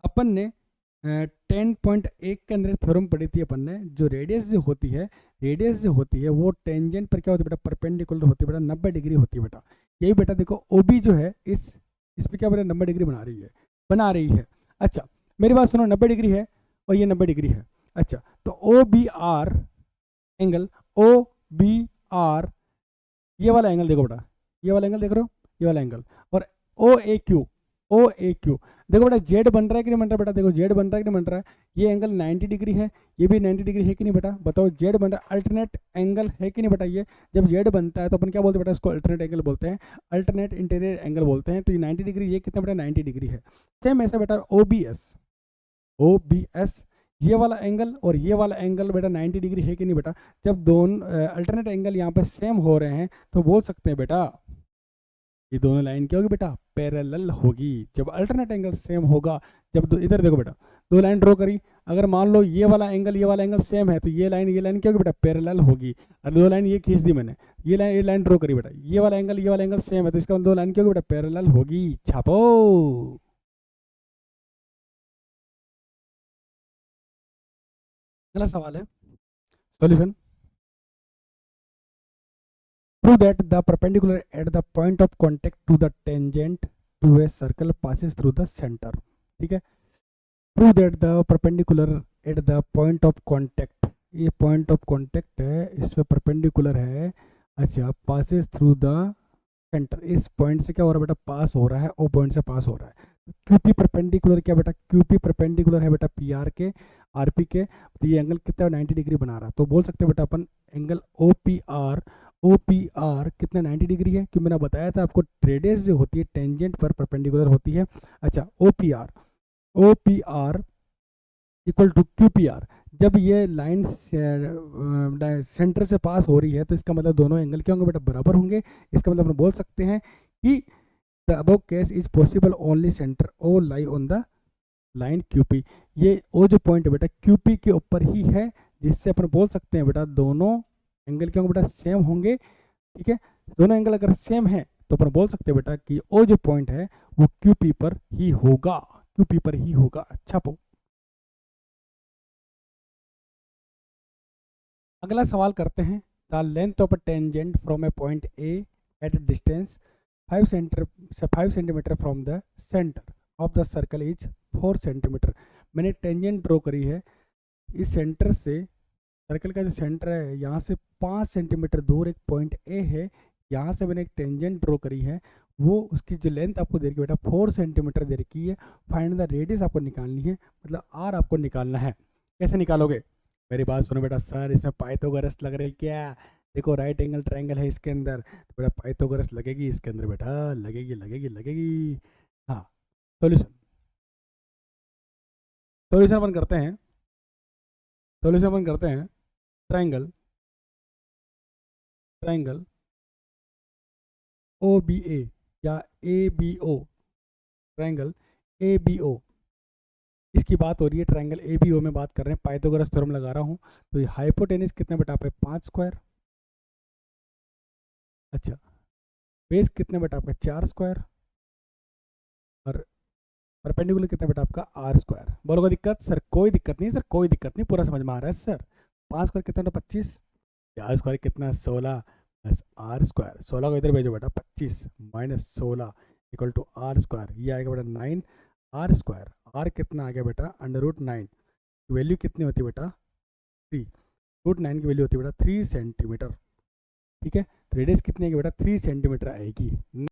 अपन ने 10.1 के अंदर थ्योरम पढ़ी थी अपन ने, जो रेडियस जो होती है वो टेंजेंट पर क्या होती है बेटा परपेंडिकुलर होती है बेटा 90 डिग्री होती है बेटा। यही बेटा देखो ओबी जो है इस पे क्या बेटा 90 डिग्री बना रही है। अच्छा मेरी बात सुनो, 90 डिग्री है और ये 90 डिग्री है। अच्छा तो O B R angle, O B R ये वाला एंगल देखो बेटा, ये वाला एंगल देख रहे हो, ये वाला एंगल, और ओ ए क्यू देखो बेटा जेड बन रहा है कि नहीं बन रहा बेटा, देखो जेड बन रहा है कि नहीं बन रहा है। ये एंगल 90 डिग्री है, ये भी 90 डिग्री है कि नहीं बेटा, बताओ जेड बन रहा है, अल्टरनेट एंगल है कि नहीं बेटा। ये जब जेड बनता है तो अपन क्या बोलते हैं बेटा, इसको अल्टरनेट एंगल बोलते हैं, अल्टरनेट इंटीरियर एंगल बोलते हैं। तो ये 90 डिग्री, ये कितना बेटा 90 डिग्री है। सेम ऐसा बेटा ओ बी एस ये वाला एंगल और ये वाला एंगल बेटा 90 डिग्री है कि नहीं बेटा। जब दोनों अल्टरनेट एंगल यहाँ पे सेम हो रहे हैं तो बोल सकते हैं बेटा ये दोनों लाइन क्या होगी बेटा पैरेलल होगी। जब अल्टरनेट एंगल सेम होगा, जब इधर देखो बेटा दो लाइन ड्रॉ करी, अगर मान लो ये वाला एंगल सेम है तो ये लाइन क्या होगी बेटा पैरेलल होगी। और दो लाइन ये खींच दी मैंने, ये लाइन ड्रॉ करी बेटा, ये वाला एंगल सेम है तो इसका दो लाइन क्या होगी बेटा पैरेलल होगी। छापो। अगला सवाल है solution, prove that the perpendicular at the point of contact to the tangent to a circle passes through the center। ठीक है, prove that the perpendicular at the point of contact ये पॉइंट ऑफ कांटेक्ट है, इस पे perpendicular है। अच्छा, passes through the centre, इस point से क्या हो रहा है बेटा, पास हो रहा है, ओ पॉइंट से पास हो रहा है। क्यूपी परपेंडिकुलर क्या बेटा, क्यूपी परपेंडिकुलर है बेटा पी आर के, आरपी के, तो ये एंगल कितना 90 डिग्री बना रहा है। तो बोल सकते हैं बेटा अपन एंगल ओ पी आर कितना 90 डिग्री है, क्योंकि मैंने बताया था आपको रेडियस जो होती है टेंजेंट पर परपेंडिकुलर होती है। अच्छा, O P R equal to Q P R, जब ये लाइन सेंटर से पास हो रही है तो इसका मतलब दोनों एंगल क्या होंगे बेटा, बराबर होंगे। इसका मतलब हम बोल सकते हैं कि the above case is possible only centre O lie on the line QP. ये ओ जो पॉइंट है बेटा क्यूपी के ऊपर ही है, जिससे अपन बोल सकते हैं बेटा दोनों एंगल क्या होंगे बेटा, सेम होंगे। ठीक है, दोनों एंगल अगर सेम है तो अपन बोल सकते हैं बेटा कि ओ जो पॉइंट है वो क्यूपी पर ही होगा, क्यूपी पर ही होगा। अच्छा पो, अगला सवाल करते हैं। The length of a tangent from a point A at distance 5 centimetre from the centre of the circle is 4 centimetre. मैंने टेंजेंट ड्रॉ करी है, इस सेंटर से, सर्कल का जो सेंटर है यहाँ से 5 सेंटीमीटर दूर एक पॉइंट ए है, यहाँ से मैंने एक टेंजेंट ड्रॉ करी है, वो उसकी जो लेंथ आपको दे रखी है बेटा 4 सेंटीमीटर दे रखी है। फाइंड द रेडियस आपको निकालनी है, मतलब आर आपको निकालना है। कैसे निकालोगे, मेरी बात सुनो बेटा, सर इसमें पाइथागोरस लग रही क्या, देखो राइट एंगल ट्रायंगल है इसके अंदर, तो बेटा पाइथागोरस लगेगी इसके अंदर बेटा, लगेगी लगेगी लगेगी। हाँ, सॉल्यूशन, सॉल्यूशन अपन करते हैं, सॉल्यूशन अपन करते हैं। Triangle, triangle O B A या A B O, triangle A B O, इसकी बात हो रही है, ट्रायंगल ए बी ओ में बात कर रहे हैं, पाइथागोरस थ्योरम लगा रहा हूँ। तो ये हाइपोटेनिस कितने बेटा पे 5 स्क्वायर, अच्छा बेस कितने बेटा आपका 4 स्क्वायर, और परपेंडिकुलर कितना बेटा आपका आर स्क्वायर। बोलोगे दिक्कत, सर कोई दिक्कत नहीं, सर कोई दिक्कत नहीं, पूरा समझ में आ रहा है सर। 5 स्क्वायर कितना बेटा 25, आर स्क्वायर कितना 16 प्लस आर स्क्वायर, 16 को इधर भेजो बेटा, 25 minus 16 equal to R square, ये आएगा बेटा 9 आर स्क्वायर। आर कितना आ गया बेटा √9, वैल्यू कितनी होती है बेटा 3, √9 की वैल्यू होती है बेटा 3 सेंटीमीटर। ठीक है, रेडियस कितनी आएगी बेटा 3 सेंटीमीटर आएगी।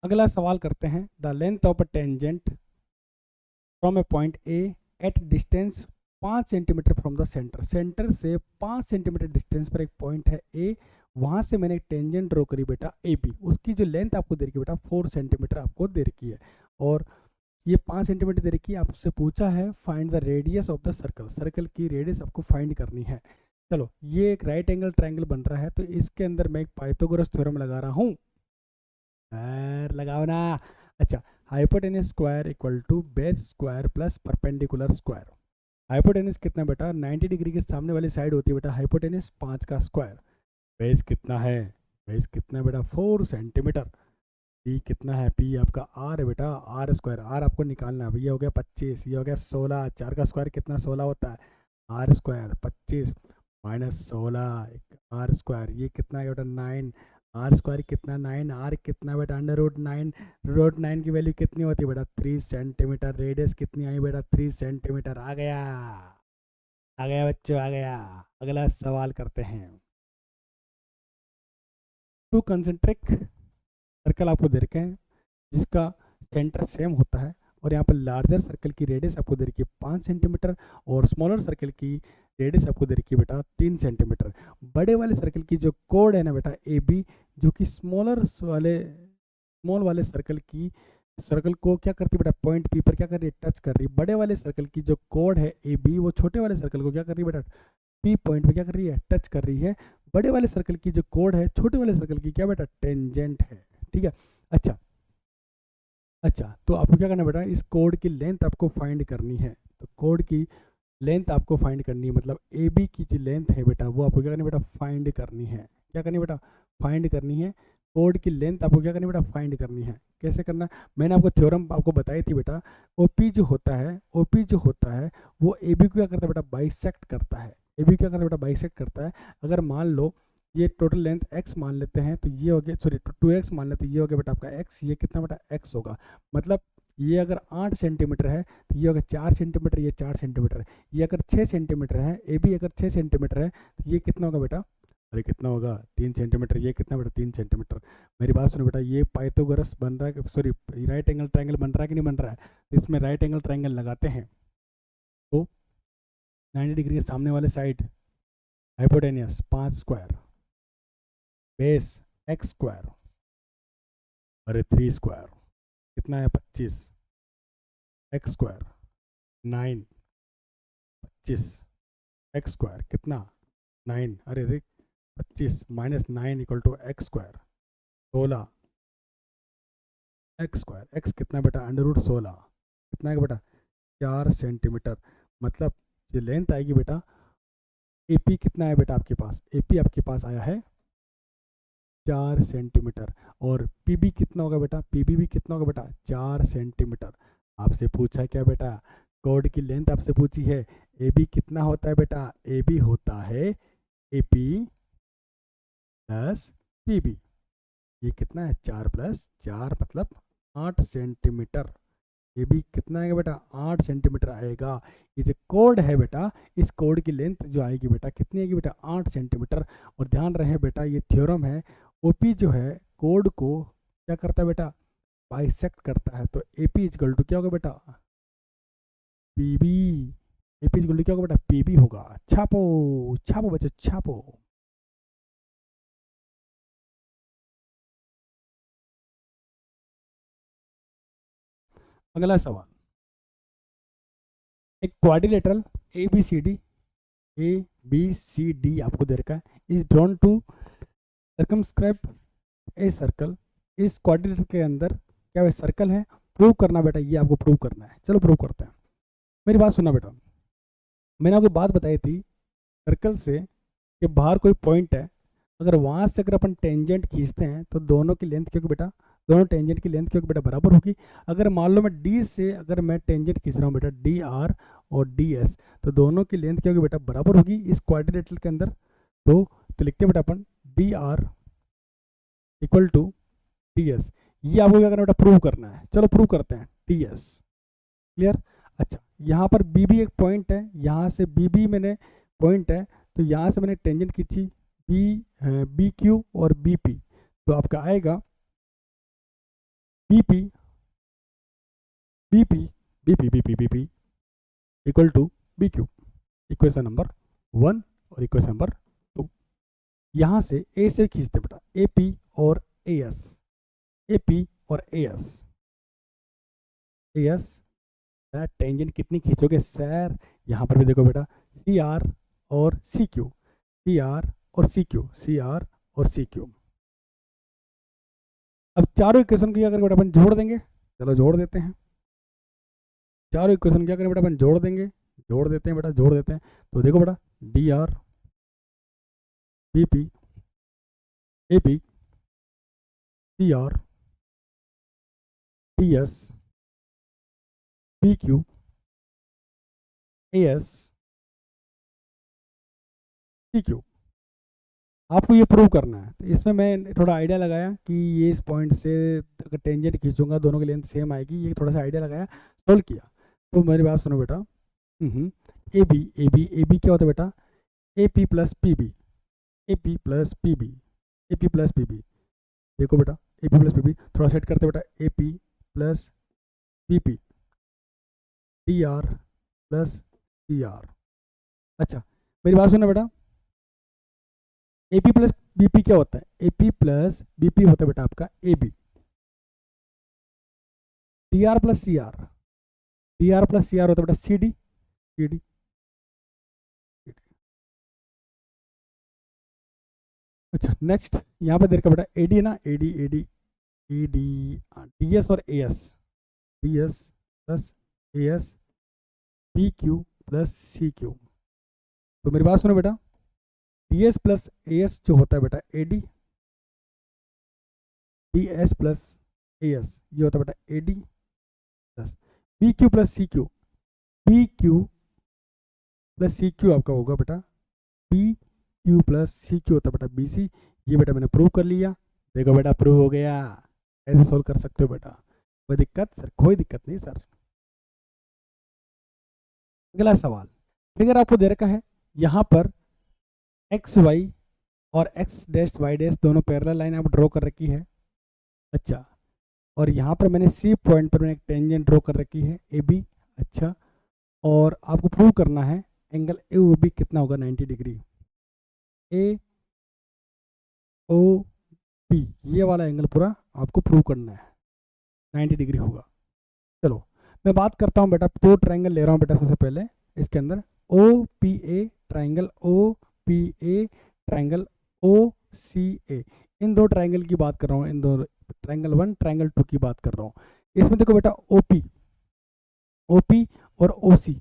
अगला सवाल करते हैं। The length of a tangent from a point A at distance 5 centimetre from the centre, centre से 5 सेंटीमीटर डिस्टेंस पर एक पॉइंट है ए, वहां से मैंने एक टेंजेंट ड्रॉ करी बेटा ए बी, उसकी जो लेंथ आपको दे रखी है बेटा 4 सेंटीमीटर आपको दे रखी है, और ये 5 सेंटीमीटर दे रखी है। आपसे पूछा है find the radius of the circle, circle की रेडियस आपको फाइंड करनी है। चलो, ये एक राइट एंगल ट्रायंगल बन रहा है, तो इसके अंदर मैं एक पाइथागोरस थ्योरम लगा रहा हूँ, लगाओ ना। अच्छा, hypotenuse square equal to base square plus perpendicular square. Hypotenuse कितना बेटा 90 डिग्री के सामने वाली साइड होती है बेटा हाइपोटेनस 5 का स्क्वायर। बेस कितना है, बेस कितना है बेटा 4 सेंटीमीटर। पी कितना है, पी आपका आर है बेटा, आर स्क्वायर, आर आपको निकालना है। ये हो गया 25, ये हो गया 16, 4 का स्क्वायर कितना 16 होता है, R square 25 minus 16 R square, ये कितना है बेटा 9, आर स्क्वायर कितना 9, आर कितना बेटा √9, √9 की वैल्यू कितनी होती है बेटा 3 सेंटीमीटर। रेडियस कितनी आई बेटा 3 सेंटीमीटर। आ गया बच्चों, आ गया। अगला सवाल करते हैं। टू कंसेंट्रिक सर्कल आपको दे रखे हैं जिसका सेंटर सेम होता है, और यहाँ पर लार्जर सर्कल की रेडियस आपको दे रखी है 5 सेंटीमीटर, और स्मॉलर सर्कल की रेडियस आपको दे रखी है बेटा 3 सेंटीमीटर। बड़े वाले सर्कल की जो कोड है ना बेटा ए बी, जो कि स्मॉल वाले सर्कल को क्या करती है बेटा पॉइंट पी पर क्या कर रही है, टच कर रही है। बड़े वाले सर्कल की जो कोड है ए बी, वो छोटे वाले सर्कल को क्या कर रही है बेटा पी पॉइंट पे क्या कर रही है, टच कर रही है। बड़े वाले सर्कल की जो कोड है छोटे वाले सर्कल की क्या बेटा टेंजेंट है। ठीक है, अच्छा तो आपको क्या करना बेटा, इस कोड की लेंथ आपको फाइंड करनी है। तो कोड की लेंथ आपको फाइंड करनी है, मतलब ए बी की जो लेंथ है बेटा वो आपको क्या करनी है बेटा फाइंड करनी है। क्या करनी है बेटा, फाइंड करनी है। कोड की लेंथ आपको क्या करनी है बेटा फाइंड करनी है। कैसे करना, मैंने आपको थ्योरम आपको बताई थी बेटा, ओपी जो होता है वो ए बी को क्या करता है बेटा बाइसेक्ट करता है। ए बी क्या करता है बेटा बाइसेक्ट करता है। अगर मान लो ये टोटल लेंथ x मान लेते हैं, तो ये हो गया, सॉरी 2x मान लेते हैं, ये हो गया बेटा आपका x, ये कितना बेटा x होगा। मतलब ये अगर 8 सेंटीमीटर है तो ये अगर 4 सेंटीमीटर, ये 4 सेंटीमीटर है। ये अगर 6 सेंटीमीटर है, ए बी अगर 6 सेंटीमीटर है तो ये कितना होगा बेटा? अरे कितना होगा? 3 सेंटीमीटर। ये कितना बेटा? 3 सेंटीमीटर। मेरी बात सुनो बेटा, ये पाइथागोरस बन रहा है, सॉरी राइट एंगल ट्रायंगल बन रहा है कि नहीं बन रहा है? तो इसमें राइट एंगल ट्रायंगल लगाते हैं तो 90 डिग्री के सामने वाले side hypotenuse 5 square, base x square, अरे 3 स्क्वायर कितना है? 25, x स्क्वायर 9, 25 x स्क्वायर कितना? 9, अरे रे 25 minus 9 equal to x square 16, x square, x कितना बेटा? √16 कितना है बेटा? 4 सेंटीमीटर। मतलब जो लेंथ आएगी बेटा, AP कितना है बेटा आपके पास? AP आपके पास आया है 4 सेंटीमीटर। और PB कितना होगा बेटा? PB भी कितना होगा बेटा? 4 सेंटीमीटर। आपसे पूछा है क्या बेटा? कॉर्ड की लेंथ आपसे पूछी है। AB कितना होता है बेटा? AB होता है AP प्लस PB। ये कितना है? 4 प्लस 4 मतलब 8 सेंटीमीटर। AB कितना आएगा बेटा? 8 सेंटीमीटर आएगा। ये जो कोड है बेटा, इस कोड की लेंथ जो आएगी बेटा कितनी आएगी बेटा? 8 सेंटीमीटर। और ध्यान रहे बेटा, ये थ्योरम है। OP जो है कोड को क्या करता है बेटा? बाइसेक्ट करता है। तो AP इक्वल टू क्या होगा बेटा? PB। AP इक्वल टू क्या होगा बेटा? PB होगा। छापो छापो बच्चों छापो। अगला सवाल, एक क्वाड्रिलेटरल ABCD आपको दे रखा है, is drawn to circumscribe a circle. इस क्वाड्रिलेटरल के अंदर क्या है? सर्कल है। प्रूव करना बेटा, ये आपको प्रूव करना है। चलो प्रूव करते हैं। मेरी बात सुनना बेटा, मैंने आपको बात बताई थी सर्कल से कि बाहर कोई पॉइंट है, अगर वहाँ से अगर अपन टेंजेंट खींचते हैं तो दोनों की लेंथ क्योंकि बेटा, दोनों टेंजेंट की लेंथ क्योंकि बेटा बराबर होगी। अगर मान लो मैं D से अगर मैं टेंजेंट खींच रहा हूँ बेटा, DR और DS, तो दोनों की लेंथ क्योंकि बेटा बराबर होगी इस क्वाड्रिलेटरल के अंदर। तो लिखते हैं बेटा अपन DR इक्वल टू DS। ये आपको क्या करना बेटा? प्रूव करना है। चलो प्रूव करते हैं। DS clear. अच्छा, यहाँ पर BB एक पॉइंट है, यहाँ से BB मैंने पॉइंट है, तो यहाँ से मैंने टेंजेंट खींची BQ और BP, तो आपका आएगा BP equal to BQ। Equation number 1 और इक्वेशन नंबर 2। यहाँ से A से खींचते बेटा, AP और AS, AP और AS। टेंजेंट कितनी खींचोगे सर? यहाँ पर भी देखो बेटा, CR और CQ, CR और CQ, CR और CQ। अब चारों इक्वेशन को क्या करें बेटा? अपन जोड़ देंगे। चलो जोड़ देते हैं। चारों इक्वेशन क्या करें बेटा? अपन जोड़ देंगे, जोड़ देते हैं बेटा, जोड़ देते हैं। तो देखो बेटा, DR BP AP CR DS PQ AS CQ। आपको ये प्रूव करना है। तो इसमें मैं थोड़ा आइडिया लगाया कि ये इस पॉइंट से अगर टेंजेंट खींचूंगा दोनों की लेंथ सेम आएगी, ये थोड़ा सा आइडिया लगाया, सोल्व किया। तो मेरी बात सुनो बेटा, AB क्या होता है बेटा? AP plus PB, AP plus PB, AP plus PB। देखो बेटा, AP प्लस PB थोड़ा सेट करते बेटा, AP plus BP DR plus CR। अच्छा मेरी बात सुनो बेटा, AP प्लस BP क्या होता है? AP प्लस BP होता है बेटा आपका AB। DR plus CR, DR plus CR होता है बेटा CD, CD। अच्छा नेक्स्ट यहाँ पे देखा बेटा AD है ना, AD DS और AS, DS plus AS PQ plus CQ। तो मेरी बात सुनो बेटा, DS प्लस AS जो होता है बेटा AD, DS प्लस AS ये होता है बेटा AD plus PQ plus CQ, PQ plus CQ आपका होगा बेटा PQ प्लस CQ होता है बेटा BC। ये बेटा मैंने प्रूव कर लिया। देखो बेटा प्रूव हो गया। ऐसे सोल्व कर सकते हो बेटा। कोई दिक्कत सर? कोई दिक्कत नहीं सर। अगला सवाल, फिगर आपको दे रखा है, यहाँ पर एक्स वाई और एक्स डैश वाई डैश दोनों पैरेलल लाइन आप ड्रॉ कर रखी है। अच्छा, और यहाँ पर मैंने सी पॉइंट पर मैंने एक टेंजेंट ड्रॉ कर रखी है ए बी। अच्छा, और आपको प्रूव करना है एंगल ए ओ बी कितना होगा 90 डिग्री। ए ओ बी ये वाला एंगल पूरा आपको प्रूव करना है 90 डिग्री होगा। चलो मैं बात करता हूँ बेटा, दो ट्राइंगल ले रहा हूँ बेटा। सबसे पहले इसके अंदर O P A triangle, O P A triangle, O C A, इन दो ट्राइंगल की बात कर रहा हूँ। इन दो ट्राइंगल 1 ट्राइंगल 2 की बात कर रहा हूँ। इसमें देखो बेटा ओपी और ओ सी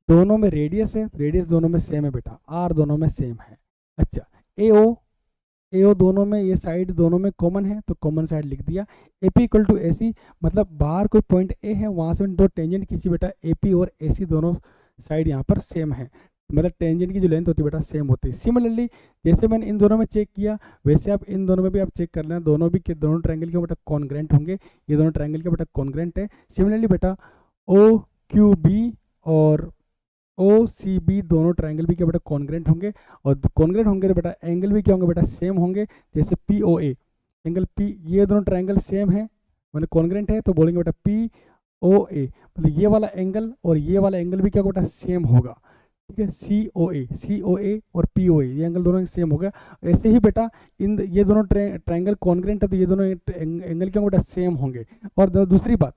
दोनों में रेडियस है, रेडियस दोनों में सेम है बेटा, आर दोनों में सेम है। अच्छा, ए ओ दोनों में, ये साइड दोनों में कॉमन है तो कॉमन साइड लिख दिया। ए पी इक्वल टू ए सी, मतलब बाहर कोई पॉइंट ए है, वहाँ से दो टेंजेंट खींची बेटा, ए पी और ए सी दोनों साइड यहाँ पर सेम है, मतलब टेंजेंट की जो लेंथ होती है बेटा सेम होती है। सिमिलरली जैसे मैंने इन दोनों में चेक किया, वैसे आप इन दोनों में भी आप चेक कर लेना, दोनों भी दोनों ट्रायंगल के बेटा कॉन्ग्रेंट होंगे, ये दोनों ट्रायंगल के बेटा कॉन्ग्रेंट है। सिमिलरली बेटा ओ क्यू बी और ओ सी बी दोनों ट्राइंगल भी क्या बेटा कॉन्ग्रेंट होंगे, और कॉन्ग्रेंट होंगे तो बेटा एंगल भी क्या होंगे बेटा सेम होंगे। जैसे P O A angle P, ये दोनों ट्राइंगल सेम है मतलब कॉन्ग्रेंट है, तो बोलेंगे बेटा पी ओ ए, मतलब ये वाला एंगल और ये वाला एंगल भी क्या होगा बेटा सेम होगा। ठीक है, सी ओ ए और पी ओ ए ये एंगल दोनों सेम हो गया। ऐसे ही बेटा इन ये दोनों ट्राइंगल कॉन्ग्रेंट है तो ये दोनों एंगल क्या होंगे बेटा सेम होंगे। और दूसरी बात,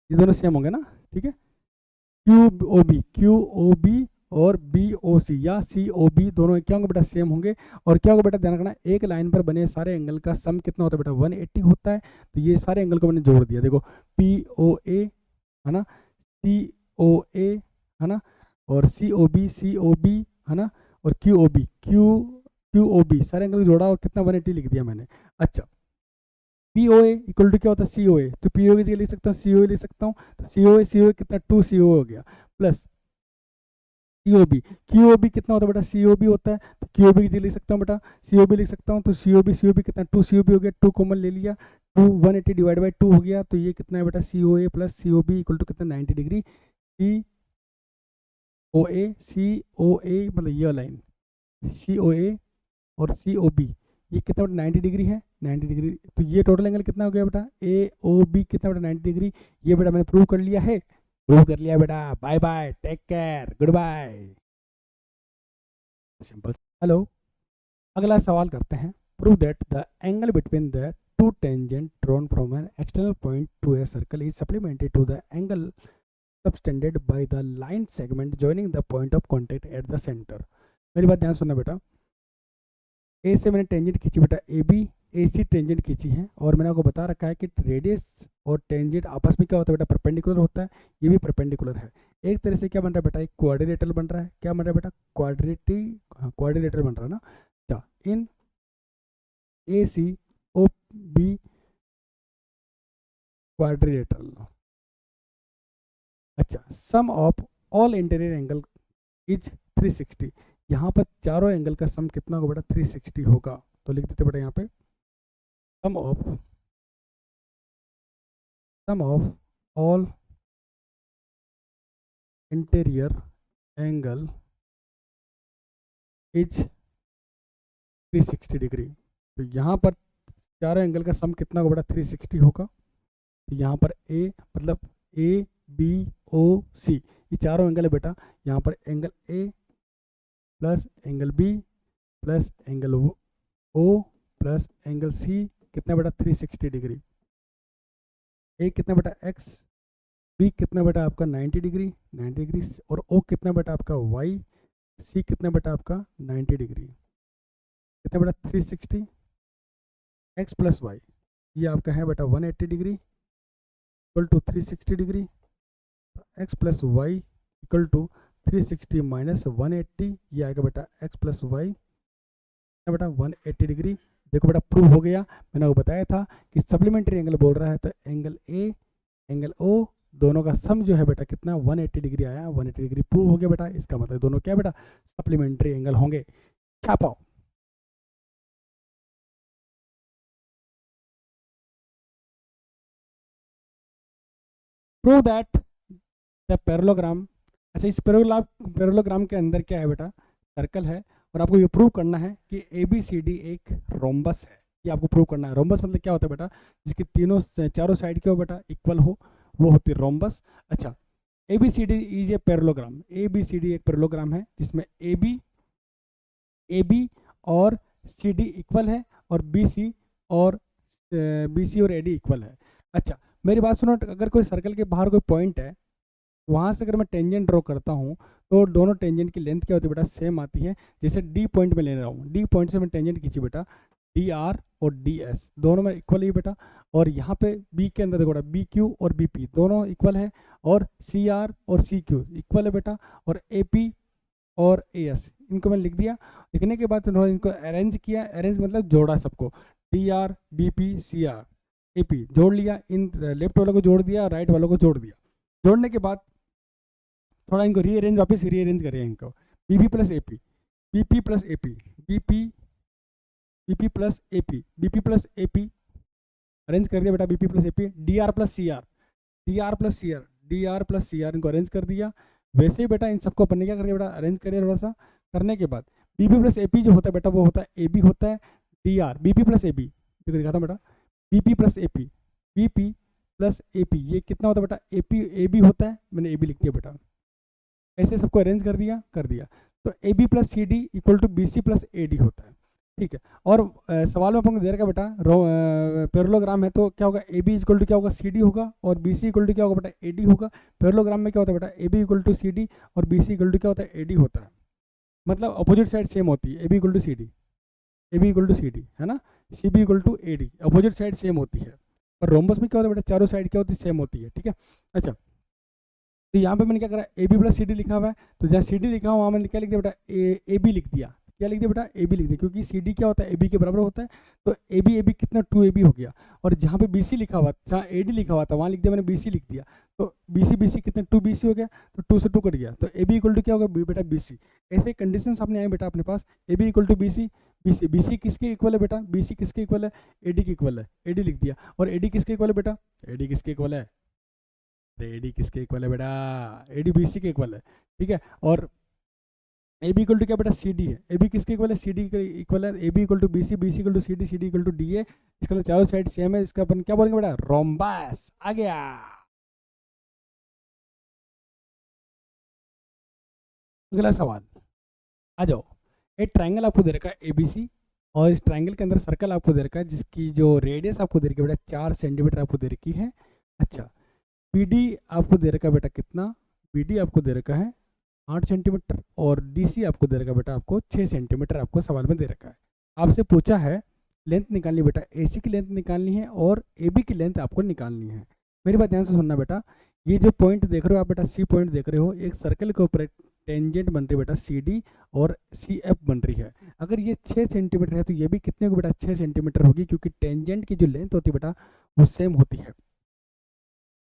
ये दोनों सेम होंगे ना, ठीक है। क्यू ओ बी और बी ओ सी या सी ओ बी दोनों क्या होंगे बेटा सेम होंगे। और क्या होगा बेटा ध्यान रखना, एक लाइन पर बने सारे एंगल का सम कितना होता है बेटा 180 होता है। तो ये सारे एंगल को मैंने जोड़ दिया, देखो पी ओ ए है ना, सी ओ ए है ना, और सी ओ बी है ना, और क्यू ओ बी सारे एंगल जोड़ा और कितना 180 लिख दिया मैंने। अच्छा, P O A equal to क्या होता है सी ओ ए, तो पी ओ की जगह लिख सकता हूँ सी ओ ए लिख सकता हूँ, तो सी ओ ए कितना 2 सी ओ हो गया, plus C O B, Q O B कितना होता है बेटा सी ओ बी होता है, तो क्यू ओ बी की जगह लिख सकता हूँ बेटा सी ओ बी लिख सकता हूँ, तो सी ओ बी कितना 2 सी ओ बी हो गया, 2 कॉमन ले लिया, 2 180 डिवाइड बाई 2 हो गया, तो ये कितना है बेटा C O A plus C O B equal to कितना 90 डिग्री। सी ओ ए मतलब ये लाइन सी ओ ए और सी ओ बी ये कितना बेटा 90 डिग्री है, 90 डिग्री। तो ये टोटल एंगल कितना हो गया बेटा ए ओ बी कितना बेटा 90 डिग्री। ये बेटा मैंने प्रूव कर लिया है, प्रूव कर लिया बेटा। Bye bye, take care, good bye, simple. Hello, अगला सवाल करते हैं। Prove that the angle between the two tangent drawn from an external point to a circle is supplemented to the angle subtended by the line segment joining the point of contact at the center। मेरी बात ध्यान सुनना बेटा, ए से मैंने tangent खींची बेटा A B, A C tangent खींची है, और मैंने आपको बता रखा है कि रेडियस और टेंजेंट आपस में क्या होता है बेटा परपेंडिकुलर होता है, ये भी परपेंडिकुलर है। एक तरह से क्या बन रहा है बेटा एक क्वाड्रिलेटरल बन रहा है, क्या बन रहा है बेटा क्वाड्रिलेटरल बन रहा है ना। अच्छा, इन ए सी ओ बी क्वाड्रिलेटरल। अच्छा, sum of all interior angle is 360, यहाँ पर चारों एंगल का सम कितना होगा बेटा 360 होगा। तो लिख देते बेटा यहाँ पे sum of all interior angle is 360 degree. तो यहाँ पर चारों एंगल का सम कितना होगा बेटा 360 होगा। तो यहाँ पर ए मतलब ए बी ओ सी ये चारों एंगल है बेटा, यहाँ पर angle A plus angle B plus angle O plus angle C कितना बेटा 360 डिग्री। ए कितना बेटा एक्स, बी कितना बेटा आपका 90 डिग्री, 90 डिग्री, और ओ कितना बेटा आपका वाई, सी कितना बेटा आपका 90 डिग्री, कितना बेटा 360 एक्स प्लस वाई, ये आपका है बेटा 180 degree equal to 360 degree, X plus Y equal to 360 minus 180, ये आएगा बेटा एक्स प्लस वाई बेटा 180 डिग्री। देखो बेटा प्रूव हो गया, मैंने आपको बताया था कि सप्लीमेंट्री एंगल बोल रहा है तो एंगल ए एंगल ओ दोनों का सम जो है बेटा कितना 180 डिग्री आया, 180 डिग्री प्रूव हो गया बेटा। इसका मतलब दोनों क्या बेटा सप्लीमेंट्री एंगल होंगे। छापाओ। Prove that the parallelogram. अच्छा, इस पैरेललोग्राम के अंदर क्या है बेटा, सर्कल है, और आपको ये प्रूव करना है कि ABCD एक रोम्बस है। ये आपको प्रूव करना है। रोम्बस मतलब क्या होता है बेटा, जिसकी चारों साइड क्या हो बेटा, इक्वल हो, वो होती है रोम्बस। अच्छा, ABCD is a parallelogram. ABCD एक पैरेललोग्राम है जिसमें AB और CD इक्वल है, और BC और AD इक्वल है। अच्छा, मेरी बात सुनो, अगर कोई सर्कल के बाहर कोई पॉइंट है, वहाँ से अगर मैं टेंजेंट ड्रॉ करता हूँ तो दोनों टेंजेंट की लेंथ क्या होती है बेटा, सेम आती है। जैसे D पॉइंट में ले रहा हूँ, D पॉइंट से मैं टेंजेंट खींची बेटा, DR और DS दोनों में इक्वल ही बेटा। और यहाँ पे B के अंदर देखो बेटा, BQ और BP दोनों इक्वल है, और CR और CQ इक्वल है बेटा, और AP और AS इनको मैं लिख दिया। लिखने के बाद थोड़ा इनको अरेंज किया, अरेंज मतलब जोड़ा सबको, DR BP CR AP जोड़ लिया, इन लेफ्ट वालों को जोड़ दिया, राइट वालों को जोड़ दिया। जोड़ने के बाद थोड़ा इनको रीअरेंज, वापस रीअरेंज करें इनको, BP plus AP, BP plus AP, BP plus AP, BP plus AP arrange कर दिया बेटा, BP plus AP, DR plus CR, DR plus CR, DR plus CR इनको अरेंज कर दिया। वैसे ही बेटा इन सबको अपन ने क्या कर दिया बेटा, अरेंज करिए थोड़ा सा। करने के बाद BP प्लस AP जो होता है बेटा, वो होता है AB होता है, DR BP प्लस AB, देखो दिखाता हूँ बेटा, BP plus AP, BP plus AP ये कितना होता है बेटा, AB होता है, मैंने AB लिख दिया बेटा। ऐसे सबको अरेंज कर दिया। तो AB plus CD equal to BC plus AD होता है, ठीक है। और सवाल में अपन को दे रखा बेटा, पैरेललोग्राम है तो क्या होगा, AB इक्वल टू क्या होगा, CD होगा, और BC इक्वल टू क्या होगा बेटा, AD होगा। पैरेललोग्राम में क्या होता है बेटा, AB इक्वल टू CD और BC इक्वल टू क्या होता है, AD होता है। मतलब अपोजिट साइड सेम होती है, AB equal to CD, AB equal to CD है ना, CB equal to AD, opposite side same होती है। और रोम्बस में क्या होता है बेटा, चारों साइड क्या होती है, सेम होती है, ठीक है। अच्छा, तो यहाँ पे मैंने क्या करा, AB प्लस CD लिखा हुआ है, तो जहाँ CD लिखा हुआ वहाँ मैंने क्या लिख दिया बेटा, AB लिख दिया। क्या लिख दिया बेटा, AB लिख दिया, क्योंकि CD क्या होता है, AB के बराबर होता है। तो AB कितना 2AB हो गया। और जहाँ पे BC लिखा हुआ, जहाँ AD लिखा हुआ था वहाँ लिख दिया मैंने, BC लिख दिया। तो BC कितना 2BC हो गया, तो 2 से 2 कट गया, तो AB इक्वल टू क्या होगा बेटा, BC। ऐसे कंडीशन सामने आए बेटा अपने पास, AB equal to BC, BC किसके इक्वल है बेटा, BC किसके इक्वल है, AD के इक्वल है, AD लिख दिया। और AD किसके इक्वल है बेटा, AD किसके इक्वल है, AD किसके इक्वल है बेटा, AD BC के इक्वल है, ठीक है। और AB इक्वल टू क्या बेटा, CD है, AB किसके इक्वल है, CD के इक्वल है। AB equal to BC, BC equal to CD, CD equal to DA। इसका मतलब चारों साइड सेम है, इसका अपन क्या बोलेंगे बेटा, रोम्बस। आ गया। अगला सवाल, आ जाओ। एक ट्रायंगल आपको दे रखा है ABC, और इस ट्रायंगल के अंदर सर्कल आपको दे रखा है, जिसकी जो रेडियस आपको दे रखी है बेटा 4 सेंटीमीटर आपको दे रखी है। अच्छा, BD आपको दे रखा है बेटा कितना, BD आपको दे रखा है 8 सेंटीमीटर, और DC आपको दे रखा है बेटा आपको 6 सेंटीमीटर आपको सवाल में दे रखा है। आपसे पूछा है लेंथ निकालनी बेटा, AC की लेंथ निकालनी है और AB की लेंथ आपको निकालनी है। मेरी बात ध्यान से सुनना बेटा, ये जो पॉइंट देख रहे हो आप बेटा, C पॉइंट देख रहे हो, एक सर्कल के ऊपर एक टेंजेंट बन रही है बेटा CD, और CF बन रही है। अगर ये 6 सेंटीमीटर है तो ये भी कितने को बेटा, 6 सेंटीमीटर होगी, क्योंकि टेंजेंट की जो लेंथ होती है बेटा वो सेम होती है।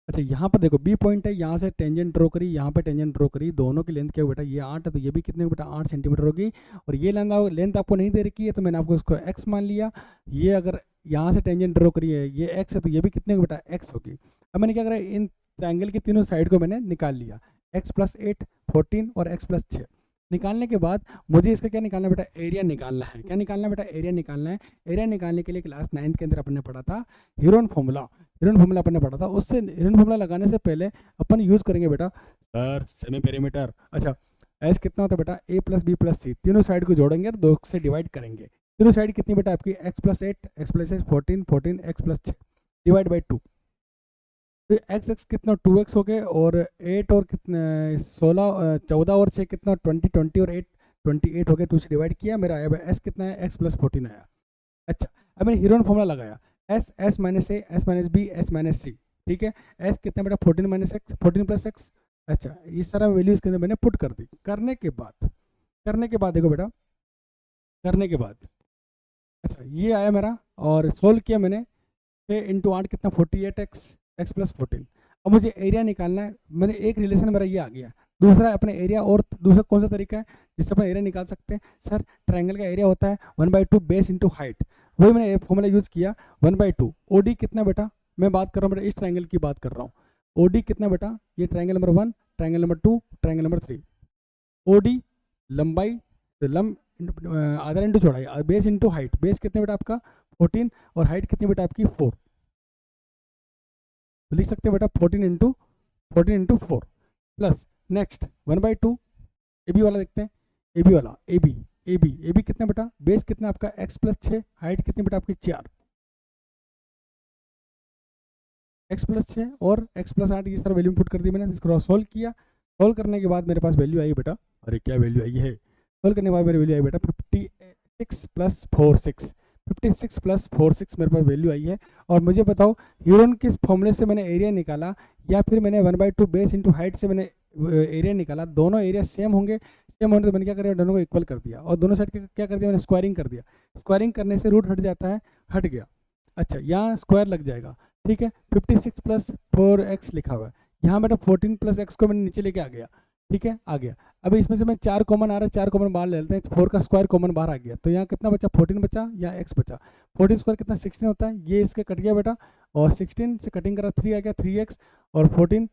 अच्छा, यहाँ पर देखो B पॉइंट है, यहाँ से टेंजेंट ड्रॉ करी, यहाँ पे टेंजेंट ड्रॉ करी, दोनों की लेंथ क्या हो बेटा, ये 8 है तो ये भी कितने को बेटा, 8 सेंटीमीटर होगी। और ये लेंथ आपको नहीं दे रखी है, तो मैंने आपको इसको x मान लिया। ये अगर यहाँ से टेंजेंट ड्रॉ करी है, ये x है, तो ये भी कितने को बेटा, x होगी। अब मैंने क्या करा, इन ट्रायंगल की तीनों साइड को मैंने निकाल लिया, x प्लस 8 14 और x प्लस 6। निकालने के बाद मुझे इसका क्या निकालना है बेटा, एरिया निकालना है। क्या निकालना है बेटा, एरिया निकालना है। एरिया निकालने के लिए क्लास 9th के अंदर अपन ने पढ़ा था हीरोन फॉर्मूला, अपन ने पढ़ा था। उससे हीरोन फॉर्मूला लगाने से पहले अपन यूज़ करेंगे बेटा सर सेमी पेरीमीटर। अच्छा, एस कितना होता है बेटा, A plus B plus C, तीनों साइड को जोड़ेंगे और 2 से डिवाइड करेंगे। तीनों साइड कितनी बेटा आपकी, x plus 8 x plus 6 14 14 x plus 6 divide by 2। तो x कितना 2x हो गए, और 8 और कितना 16 14 और 6 कितना 20 20 और 8 28 हो गए, 2 से डिवाइड किया, मेरा आया भाई s कितना है, x प्लस 14 आया। अच्छा, अब मैंने हीरोन फॉर्मूला लगाया, s minus a s minus b s minus c, ठीक है। s कितना बेटा 14 माइनस x 14 प्लस x। अच्छा, ये सारा वैल्यू इसके अंदर मैंने पुट कर दी। करने के बाद देखो बेटा, करने के बाद अच्छा ये आया मेरा, और सोल्व किया मैंने, 6 इंटू 8 कितना 48x x प्लस 14। अब मुझे एरिया निकालना है, मैंने एक रिलेशन मेरा ये आ गया। दूसरा अपने एरिया, और दूसरा कौन सा तरीका है जिससे अपन एरिया निकाल सकते हैं, सर ट्रायंगल का एरिया होता है 1/2 बेस इंटू हाइट। वही मैंने फॉर्मूला यूज़ किया 1/2। OD कितना बेटा, मैं बात कर रहा हूँ बेटा इस ट्रायंगल की बात कर रहा हूँ, OD कितना बेटा, ये triangle number 1, triangle number 2, triangle number 3। OD लंबाई, आधार इंटू चौड़ाई, बेस इंटू हाइट, बेस कितने बेटा आपका 14 और हाइट कितनी बेटा आपकी 4, तो लिख सकते हैं बेटा 14 इंटू 4 प्लस नेक्स्ट 1/2 AB वाला देखते हैं, AB वाला AB कितना बेटा, बेस कितना आपका x प्लस 6, हाइट कितनी बेटा आपकी 4, x प्लस 6 और x प्लस 8, ये सारा वैल्यू पुट कर दी मैंने, इसको सॉल्व किया। सॉल्व करने के बाद मेरे पास वैल्यू आई बेटा, अरे क्या वैल्यू आई है, सॉल्व करने के बाद मेरी वैल्यू आई बेटा 56 प्लस 46, 56 प्लस 46 मेरे पास वैल्यू आई है। और मुझे बताओ ह्यूरन किस फॉर्मूले से मैंने एरिया निकाला, या फिर मैंने 1/2 बेस इंटू हाइट से मैंने एरिया निकाला, दोनों एरिया सेम होंगे, सेम होने तो मैंने क्या करा, दोनों को इक्वल कर दिया और दोनों साइड क्या कर दिया मैंने, स्क्वायरिंग कर दिया। स्क्वायरिंग करने से रूट हट जाता है, हट गया। अच्छा यहाँ स्क्वायर लग जाएगा, ठीक है। 56 प्लस 4x लिखा हुआ है, यहाँ बेटा 14 प्लस x को मैंने नीचे लेके आ गया, ठीक है, आ गया। अब इसमें से मैं 4 कॉमन आ रहा है, 4 कॉमन बाहर ले लेते हैं, 4 का स्क्वायर कॉमन बाहर आ गया, तो यहाँ कितना बचा 14 बचा, या x बचा, 14 स्क्वायर कितना 16 होता है, ये इसके कट गया बेटा, और 16 से कटिंग करा 3 आ गया 3x, और 14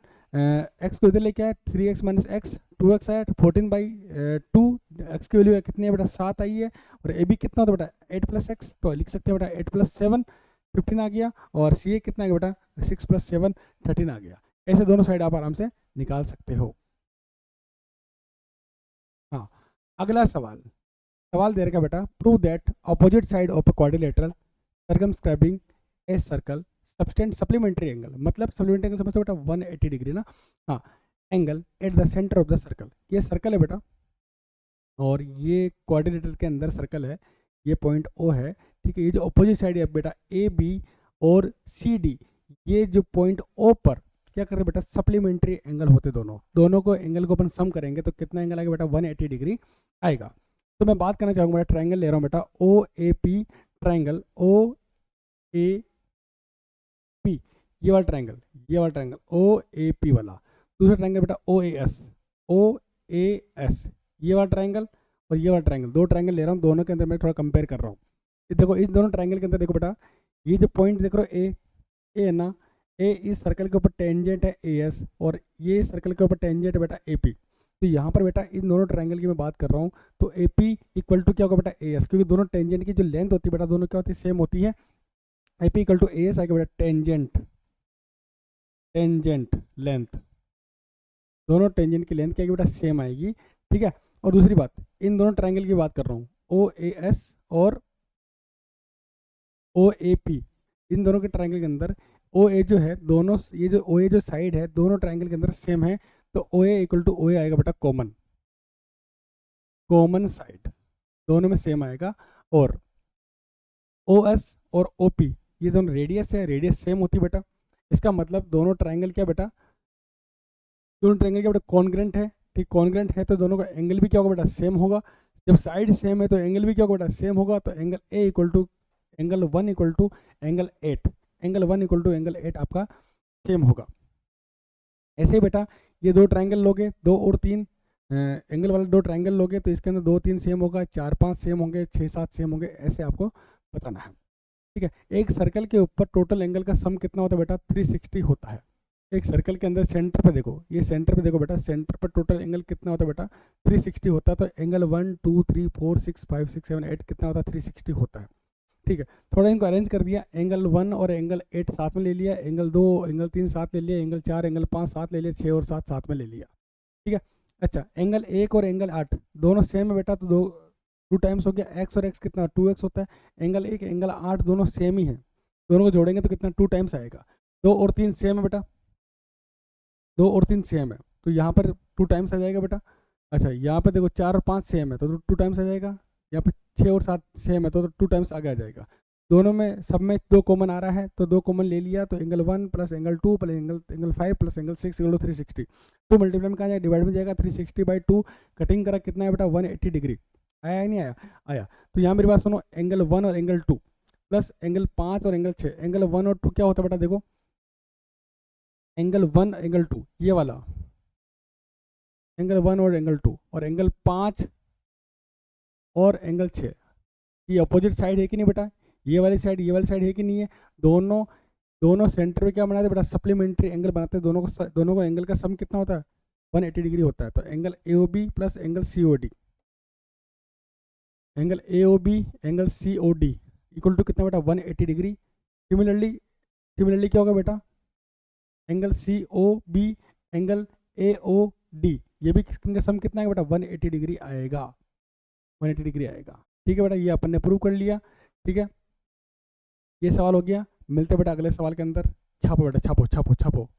x को इधर लेके आया 3x माइनस एक्स 2x आया, 14/2 x की वैल्यू कितनी है बेटा 7 आई है, और AB कितना होता है बेटा 8 प्लस एक्स, तो लिख सकते हैं बेटा 8 प्लस 7 15 आ गया, और CA कितना आ गया बेटा 6 प्लस 7 13 आ गया। ऐसे दोनों साइड आप आराम से निकाल सकते हो। हाँ, अगला सवाल दे रखा बेटा, prove that opposite side of a quadrilateral circumscribing a circle subtended supplementary angle, मतलब सप्लीमेंट्री एंगल समझते बेटा 180 डिग्री ना, हाँ, angle at the centre of the circle, ये सर्कल है बेटा, और ये क्वाड्रिलेटरल के अंदर सर्कल है, ये पॉइंट O है, ठीक है। ये जो अपोजिट साइड है बेटा AB और CD, ये जो पॉइंट O पर क्या कर रहे हैं बेटा, सप्लीमेंट्री एंगल होते दोनों को एंगल को अपन सम करेंगे तो कितना एंगल आएगा बेटा 180 डिग्री आएगा। तो मैं बात करना चाहूँगा बेटा, ट्रायंगल ले रहा हूँ बेटा OAP ट्रायंगल, OAP ये वाला ट्रायंगल OAP वाला, दूसरा ट्रायंगल बेटा OAS ये वाला ट्रायंगल और ये वाला ट्रायंगल, दो ट्रायंगल ले रहा हूँ, दोनों के अंदर मैं थोड़ा कंपेयर कर रहा हूँ। देखो इस दोनों ट्रायंगल के अंदर देखो बेटा, ये जो पॉइंट देख रहे हो ए है ना, ए इस सर्कल के ऊपर टेंजेंट है AS, और ये सर्कल के ऊपर टेंजेंट है बेटा AP। तो यहाँ पर बेटा इन दोनों ट्रायंगल की मैं बात कर रहा हूँ, तो AP इक्वल टू क्या होगा बेटा AS, क्योंकि दोनों टेंजेंट की जो लेंथ होती है बेटा दोनों क्या होती है, सेम होती है। AP इक्वल टू AS आएगा बेटा टेंजेंट लेंथ, दोनों टेंजेंट की लेंथ क्या आएगी बेटा सेम आएगी, ठीक है। और दूसरी बात, इन दोनों ट्रायंगल की बात कर रहा हूँ OAS और OAP, इन दोनों के ट्रायंगल के अंदर OA जो है दोनों, ये जो OA जो साइड है दोनों ट्रायंगल के अंदर सेम है, तो OA इक्वल टू OA आएगा बेटा कॉमन साइड, दोनों में सेम आएगा। और OS और OP ये दोनों रेडियस है, रेडियस सेम होती है बेटा, इसका मतलब दोनों ट्रायंगल क्या बेटा, दोनों ट्रायंगल क्या बेटा कॉन्ग्रेंट है, ठीक, कॉन्ग्रेंट है तो दोनों का एंगल भी क्या होगा बेटा सेम होगा, जब साइड सेम है तो एंगल भी क्या होगा बेटा सेम होगा, तो angle A equal to angle 1 equal to angle 8, angle 1 equal to angle 8 आपका सेम होगा। ऐसे ही बेटा ये दो ट्रायंगल लोगे, 2 और 3 एंगल वाले दो ट्रायंगल लोगे, तो इसके अंदर 2 3 सेम होगा, 4 5 सेम होंगे, 6 7 सेम होंगे, ऐसे आपको बताना है, ठीक है। एक सर्कल के ऊपर टोटल एंगल का सम कितना होता है बेटा 360 होता है। एक सर्कल के अंदर सेंटर पे देखो, ये सेंटर पे देखो बेटा, सेंटर पर टोटल एंगल कितना होता है बेटा 360 होता है, तो एंगल 1 2 3 4 6 5 6 7 8 कितना होता है 360 होता है, ठीक है। थोड़ा इनको अरेंज कर दिया, एंगल 1 और एंगल 8 साथ में ले लिया, एंगल 2 एंगल 3 साथ ले लिया, एंगल 4 एंगल 5 साथ ले लिया, 6 और 7 साथ में ले लिया, ठीक है। अच्छा एंगल 1 और एंगल 8 दोनों सेम है बेटा, तो 2 टाइम्स हो गया, x और x कितना 2x होता है, एंगल 1 एंगल 8 दोनों सेम ही है, दोनों को जोड़ेंगे तो कितना 2 टाइम्स आएगा। 2 और 3 सेम है बेटा, 2 और 3 सेम है, तो यहाँ पर 2 टाइम्स आ जाएगा बेटा। अच्छा यहाँ पर देखो 4 और 5 सेम है तो 2 टाइम्स आ जाएगा, यहाँ पर 6 और 7 सेम है तो 2 टाइम्स आगे आ जाएगा। दोनों में सब में 2 कॉमन आ रहा है, तो 2 कॉमन ले लिया, तो angle 1 plus angle 2 plus angle 5 plus angle 6 equal to 360, 2 multiply में कहाँ जाएगा डिवाइड में जाएगा, 360/2 कटिंग करा कितना है बेटा 180 डिग्री आया या नहीं आया। तो यहाँ मेरी बात सुनो, एंगल 1 और एंगल 2 प्लस एंगल 5 और एंगल 6, एंगल 1 और 2 क्या होता है बेटा, देखो एंगल 1 एंगल 2 ये वाला एंगल 1 और एंगल 2 और एंगल 5 और एंगल 6 ये अपोजिट साइड है कि नहीं बेटा, ये वाली साइड है कि नहीं है, दोनों दोनों सेंटर में क्या बनाते हैं बेटा, सप्लीमेंट्री एंगल बनाते हैं, दोनों को एंगल का सम कितना होता है, 180 डिग्री होता है। तो angle AOB plus angle COD, angle AOB angle COD equal to कितना बेटा, 180 डिग्री। सिमिलरली क्या होगा बेटा, एंगल COB एंगल AOD, ये भी इनका सम कितना है बेटा, 180 डिग्री आएगा, 180 डिग्री आएगा। ठीक है बेटा, ये अपन ने प्रूव कर लिया। ठीक है, ये सवाल हो गया। मिलते बेटा अगले सवाल के अंदर। छापो बेटा, छापो छापो छापो।